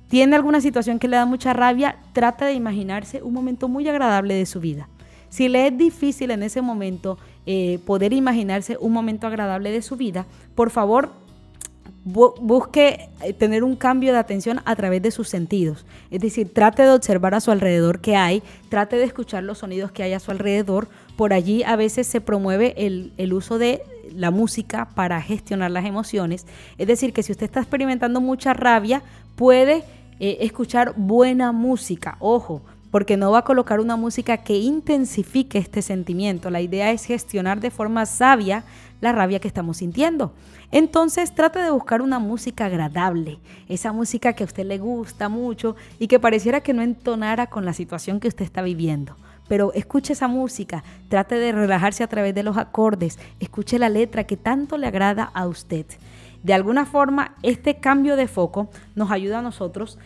tiene alguna situación que le da mucha rabia, trate de imaginarse un momento muy agradable de su vida. Si le es difícil en ese momento poder imaginarse un momento agradable de su vida, por favor, busque tener un cambio de atención a través de sus sentidos. Es decir, trate de observar a su alrededor qué hay, trate de escuchar los sonidos que hay a su alrededor. Por allí a veces se promueve el uso de la música para gestionar las emociones. Es decir, que si usted está experimentando mucha rabia, puede escuchar buena música. Ojo, porque no va a colocar una música que intensifique este sentimiento. La idea es gestionar de forma sabia la rabia que estamos sintiendo. Entonces trate de buscar una música agradable, esa música que a usted le gusta mucho y que pareciera que no entonara con la situación que usted está viviendo. Pero escuche esa música, trate de relajarse a través de los acordes, escuche la letra que tanto le agrada a usted. De alguna forma, este cambio de foco nos ayuda a nosotros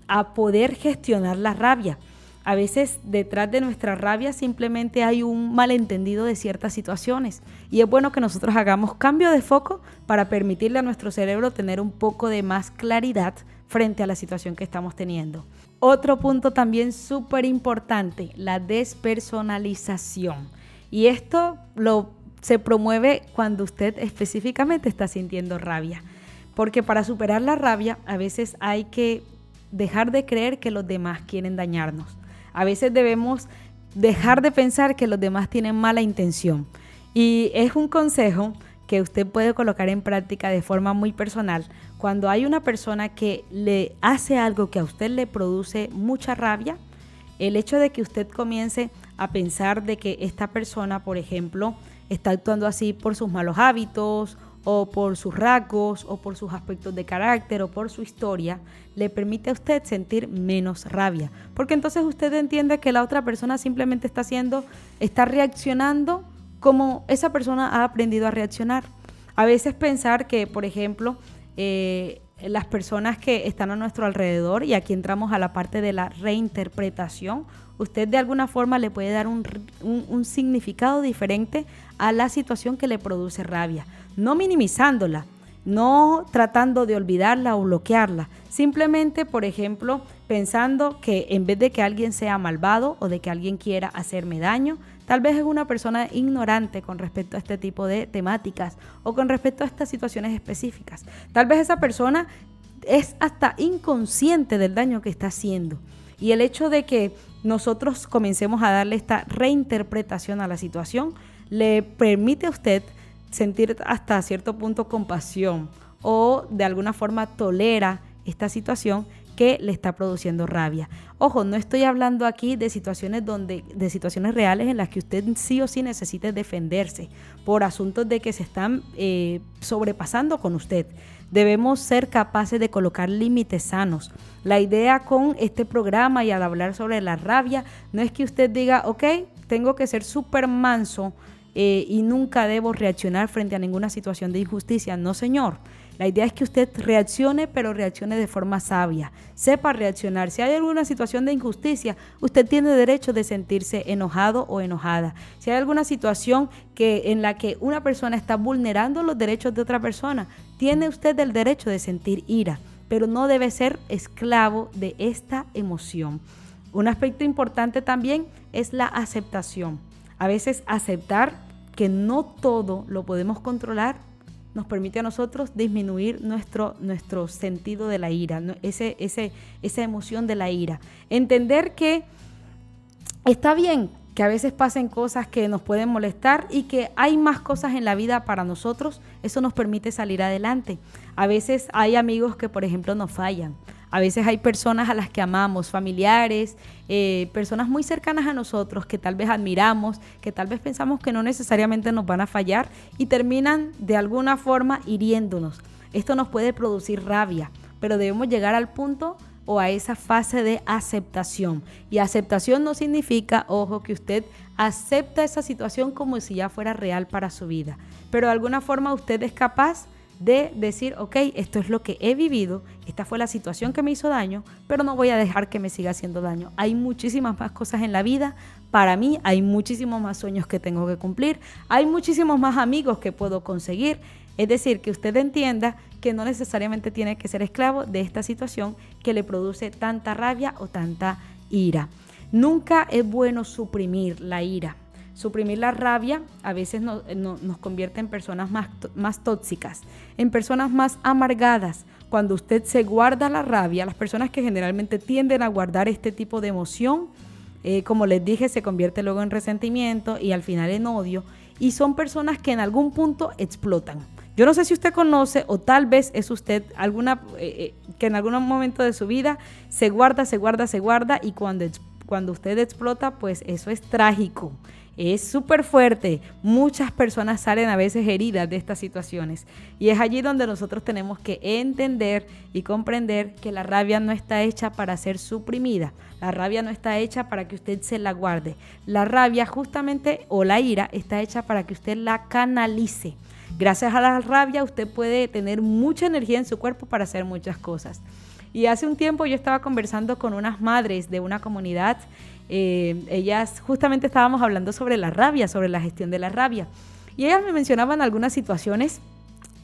a poder gestionar la rabia. A veces detrás de nuestra rabia simplemente hay un malentendido de ciertas situaciones y es bueno que nosotros hagamos cambio de foco para permitirle a nuestro cerebro tener un poco de más claridad frente a la situación que estamos teniendo. Otro punto también súper importante, la despersonalización. Y esto se promueve cuando usted específicamente está sintiendo rabia. Porque para superar la rabia a veces hay que dejar de creer que los demás quieren dañarnos. A veces debemos dejar de pensar que los demás tienen mala intención. Y es un consejo que usted puede colocar en práctica de forma muy personal. Cuando hay una persona que le hace algo que a usted le produce mucha rabia, el hecho de que usted comience a pensar de que esta persona, por ejemplo, está actuando así por sus malos hábitos o por sus rasgos o por sus aspectos de carácter o por su historia, le permite a usted sentir menos rabia. Porque entonces usted entiende que la otra persona simplemente está reaccionando como esa persona ha aprendido a reaccionar. A veces pensar que, por ejemplo, las personas que están a nuestro alrededor, y aquí entramos a la parte de la reinterpretación, usted de alguna forma le puede dar un significado diferente a la situación que le produce rabia, no minimizándola, no tratando de olvidarla o bloquearla, simplemente, por ejemplo, pensando que en vez de que alguien sea malvado o de que alguien quiera hacerme daño, tal vez es una persona ignorante con respecto a este tipo de temáticas o con respecto a estas situaciones específicas. Tal vez esa persona es hasta inconsciente del daño que está haciendo. Y el hecho de que nosotros comencemos a darle esta reinterpretación a la situación le permite a usted sentir hasta cierto punto compasión o de alguna forma tolera esta situación que le está produciendo rabia. Ojo, no estoy hablando aquí de situaciones reales en las que usted sí o sí necesite defenderse por asuntos de que se están sobrepasando con usted. Debemos ser capaces de colocar límites sanos. La idea con este programa y al hablar sobre la rabia no es que usted diga, ok, tengo que ser súper manso y nunca debo reaccionar frente a ninguna situación de injusticia. No, señor. La idea es que usted reaccione, pero reaccione de forma sabia. Sepa reaccionar. Si hay alguna situación de injusticia, usted tiene derecho de sentirse enojado o enojada. Si hay alguna situación en la que una persona está vulnerando los derechos de otra persona, tiene usted el derecho de sentir ira, pero no debe ser esclavo de esta emoción. Un aspecto importante también es la aceptación. A veces aceptar que no todo lo podemos controlar nos permite a nosotros disminuir nuestro sentido de la ira, esa emoción de la ira. Entender que está bien que a veces pasen cosas que nos pueden molestar y que hay más cosas en la vida para nosotros, eso nos permite salir adelante. A veces hay amigos que, por ejemplo, nos fallan. A veces hay personas a las que amamos, familiares, personas muy cercanas a nosotros que tal vez admiramos, que tal vez pensamos que no necesariamente nos van a fallar y terminan de alguna forma hiriéndonos. Esto nos puede producir rabia, pero debemos llegar al punto o a esa fase de aceptación. Y aceptación no significa, ojo, que usted acepta esa situación como si ya fuera real para su vida, pero de alguna forma usted es capaz de decir, ok, esto es lo que he vivido, esta fue la situación que me hizo daño, pero no voy a dejar que me siga haciendo daño. Hay muchísimas más cosas en la vida. Para mí hay muchísimos más sueños que tengo que cumplir, hay muchísimos más amigos que puedo conseguir. Es decir, que usted entienda que no necesariamente tiene que ser esclavo de esta situación que le produce tanta rabia o tanta ira. Nunca es bueno suprimir la ira. Suprimir la rabia a veces nos convierte en personas más tóxicas, en personas más amargadas. Cuando usted se guarda la rabia, las personas que generalmente tienden a guardar este tipo de emoción, como les dije, se convierte luego en resentimiento y al final en odio, y son personas que en algún punto explotan. Yo no sé si usted conoce o tal vez es usted que en algún momento de su vida se guarda y cuando usted explota, pues eso es trágico. Es súper fuerte. Muchas personas salen a veces heridas de estas situaciones. Y es allí donde nosotros tenemos que entender y comprender que la rabia no está hecha para ser suprimida. La rabia no está hecha para que usted se la guarde. La rabia justamente, o la ira, está hecha para que usted la canalice. Gracias a la rabia usted puede tener mucha energía en su cuerpo para hacer muchas cosas. Y hace un tiempo yo estaba conversando con unas madres de una comunidad. Ellas justamente estábamos hablando sobre la rabia, sobre la gestión de la rabia. Y ellas me mencionaban algunas situaciones.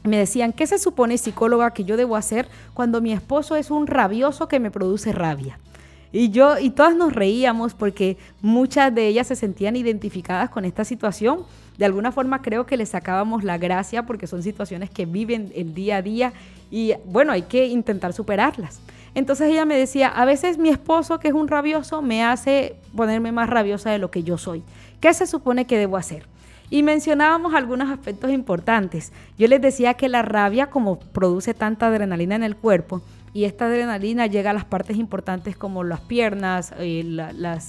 Me decían, ¿qué se supone, psicóloga, que yo debo hacer cuando mi esposo es un rabioso que me produce rabia? Y todas nos reíamos porque muchas de ellas se sentían identificadas con esta situación. De alguna forma creo que les sacábamos la gracia porque son situaciones que viven el día a día y bueno, hay que intentar superarlas. Entonces ella me decía, a veces mi esposo, que es un rabioso, me hace ponerme más rabiosa de lo que yo soy. ¿Qué se supone que debo hacer? Y mencionábamos algunos aspectos importantes. Yo les decía que la rabia, como produce tanta adrenalina en el cuerpo, y esta adrenalina llega a las partes importantes como las piernas,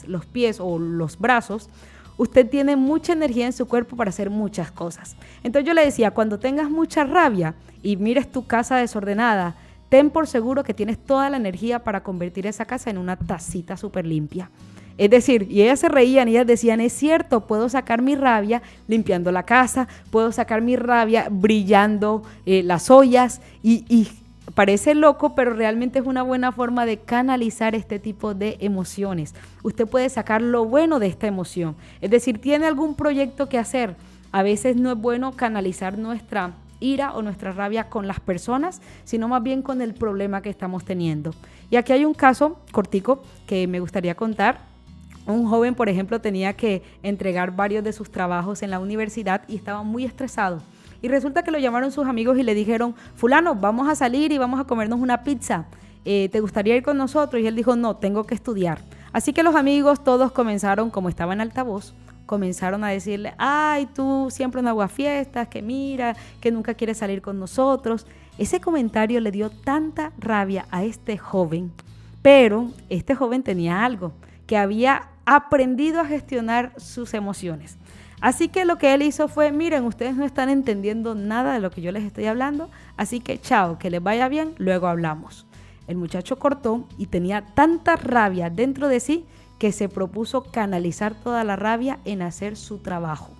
los pies o los brazos, usted tiene mucha energía en su cuerpo para hacer muchas cosas. Entonces yo le decía, cuando tengas mucha rabia y mires tu casa desordenada, ten por seguro que tienes toda la energía para convertir esa casa en una tacita súper limpia. Es decir, y ellas se reían y ellas decían, es cierto, puedo sacar mi rabia limpiando la casa, puedo sacar mi rabia brillando las ollas y parece loco, pero realmente es una buena forma de canalizar este tipo de emociones. Usted puede sacar lo bueno de esta emoción. Es decir, tiene algún proyecto que hacer. A veces no es bueno canalizar nuestra ira o nuestra rabia con las personas, sino más bien con el problema que estamos teniendo. Y aquí hay un caso cortico que me gustaría contar. Un joven, por ejemplo, tenía que entregar varios de sus trabajos en la universidad y estaba muy estresado. Y resulta que lo llamaron sus amigos y le dijeron, fulano, vamos a salir y vamos a comernos una pizza. ¿Te gustaría ir con nosotros? Y él dijo, no, tengo que estudiar. Así que los amigos todos comenzaron, como estaba en altavoz, comenzaron a decirle, ay, tú siempre en aguafiestas, que mira, que nunca quieres salir con nosotros. Ese comentario le dio tanta rabia a este joven, pero este joven tenía algo, que había aprendido a gestionar sus emociones. Así que lo que él hizo fue, miren, ustedes no están entendiendo nada de lo que yo les estoy hablando, así que chao, que les vaya bien, luego hablamos. El muchacho cortó y tenía tanta rabia dentro de sí que se propuso canalizar toda la rabia en hacer su trabajo.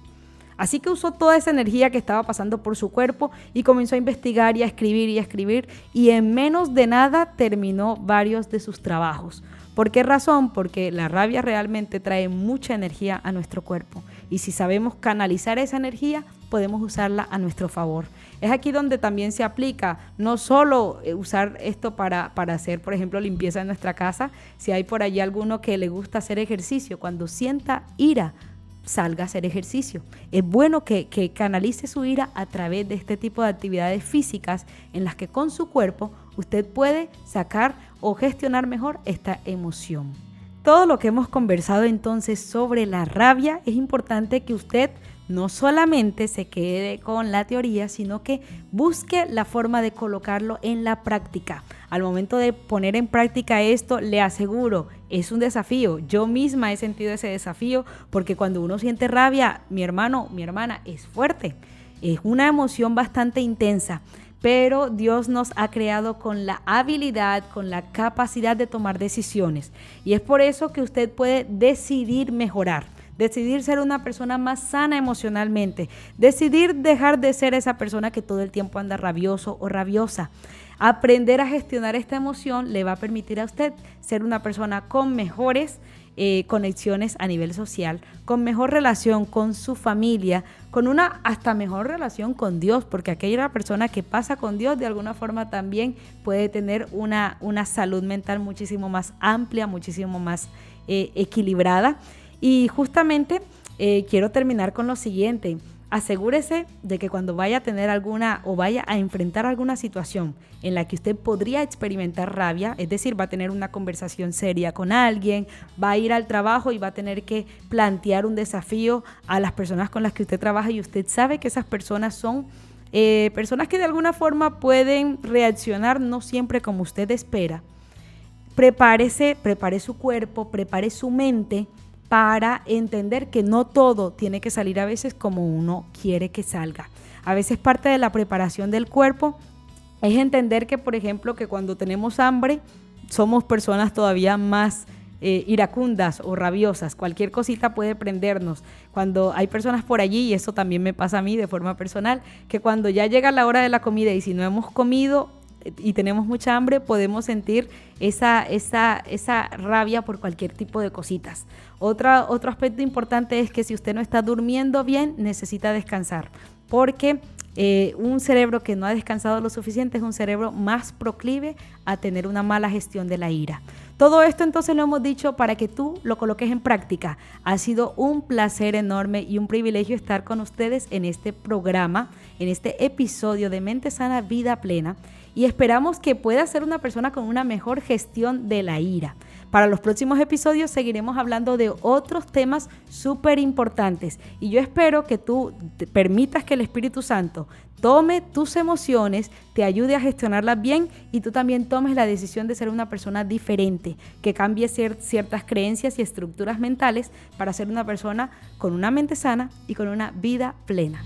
Así que usó toda esa energía que estaba pasando por su cuerpo y comenzó a investigar y a escribir y en menos de nada terminó varios de sus trabajos. ¿Por qué razón? Porque la rabia realmente trae mucha energía a nuestro cuerpo y si sabemos canalizar esa energía, podemos usarla a nuestro favor. Es aquí donde también se aplica no solo usar esto para hacer, por ejemplo, limpieza en nuestra casa. Si hay por allí alguno que le gusta hacer ejercicio, cuando sienta ira, salga a hacer ejercicio. Es bueno que canalice su ira a través de este tipo de actividades físicas en las que con su cuerpo usted puede sacar o gestionar mejor esta emoción. Todo lo que hemos conversado entonces sobre la rabia, es importante que usted no solamente se quede con la teoría, sino que busque la forma de colocarlo en la práctica. Al momento de poner en práctica esto, le aseguro, es un desafío. Yo misma he sentido ese desafío porque cuando uno siente rabia, mi hermano, mi hermana, es fuerte. Es una emoción bastante intensa. Pero Dios nos ha creado con la habilidad, con la capacidad de tomar decisiones. Y es por eso que usted puede decidir mejorar. decidir ser una persona más sana emocionalmente, decidir dejar de ser esa persona que todo el tiempo anda rabioso o rabiosa. Aprender a gestionar esta emoción le va a permitir a usted ser una persona con mejores conexiones a nivel social, con mejor relación con su familia, con una hasta mejor relación con Dios, porque aquella persona que pasa con Dios de alguna forma también puede tener una salud mental muchísimo más amplia, muchísimo más equilibrada. Y justamente quiero terminar con lo siguiente. Asegúrese de que cuando vaya a tener alguna o vaya a enfrentar alguna situación en la que usted podría experimentar rabia, es decir, va a tener una conversación seria con alguien, va a ir al trabajo y va a tener que plantear un desafío a las personas con las que usted trabaja y usted sabe que esas personas son personas que de alguna forma pueden reaccionar no siempre como usted espera. Prepare su cuerpo, prepare su mente para entender que no todo tiene que salir a veces como uno quiere que salga. A veces parte de la preparación del cuerpo es entender que, por ejemplo, que cuando tenemos hambre somos personas todavía más iracundas o rabiosas. Cualquier cosita puede prendernos. Cuando hay personas por allí, y eso también me pasa a mí de forma personal, que cuando ya llega la hora de la comida y si no hemos comido y tenemos mucha hambre, podemos sentir esa rabia por cualquier tipo de cositas. Otro aspecto importante es que si usted no está durmiendo bien, necesita descansar, porque un cerebro que no ha descansado lo suficiente es un cerebro más proclive a tener una mala gestión de la ira. Todo esto entonces lo hemos dicho para que tú lo coloques en práctica. Ha sido un placer enorme y un privilegio estar con ustedes en este programa, en este episodio de Mente Sana, Vida Plena, y esperamos que puedas ser una persona con una mejor gestión de la ira. Para los próximos episodios seguiremos hablando de otros temas súper importantes y yo espero que tú te permitas que el Espíritu Santo tome tus emociones, te ayude a gestionarlas bien y tú también tomes la decisión de ser una persona diferente, que cambie ciertas creencias y estructuras mentales para ser una persona con una mente sana y con una vida plena.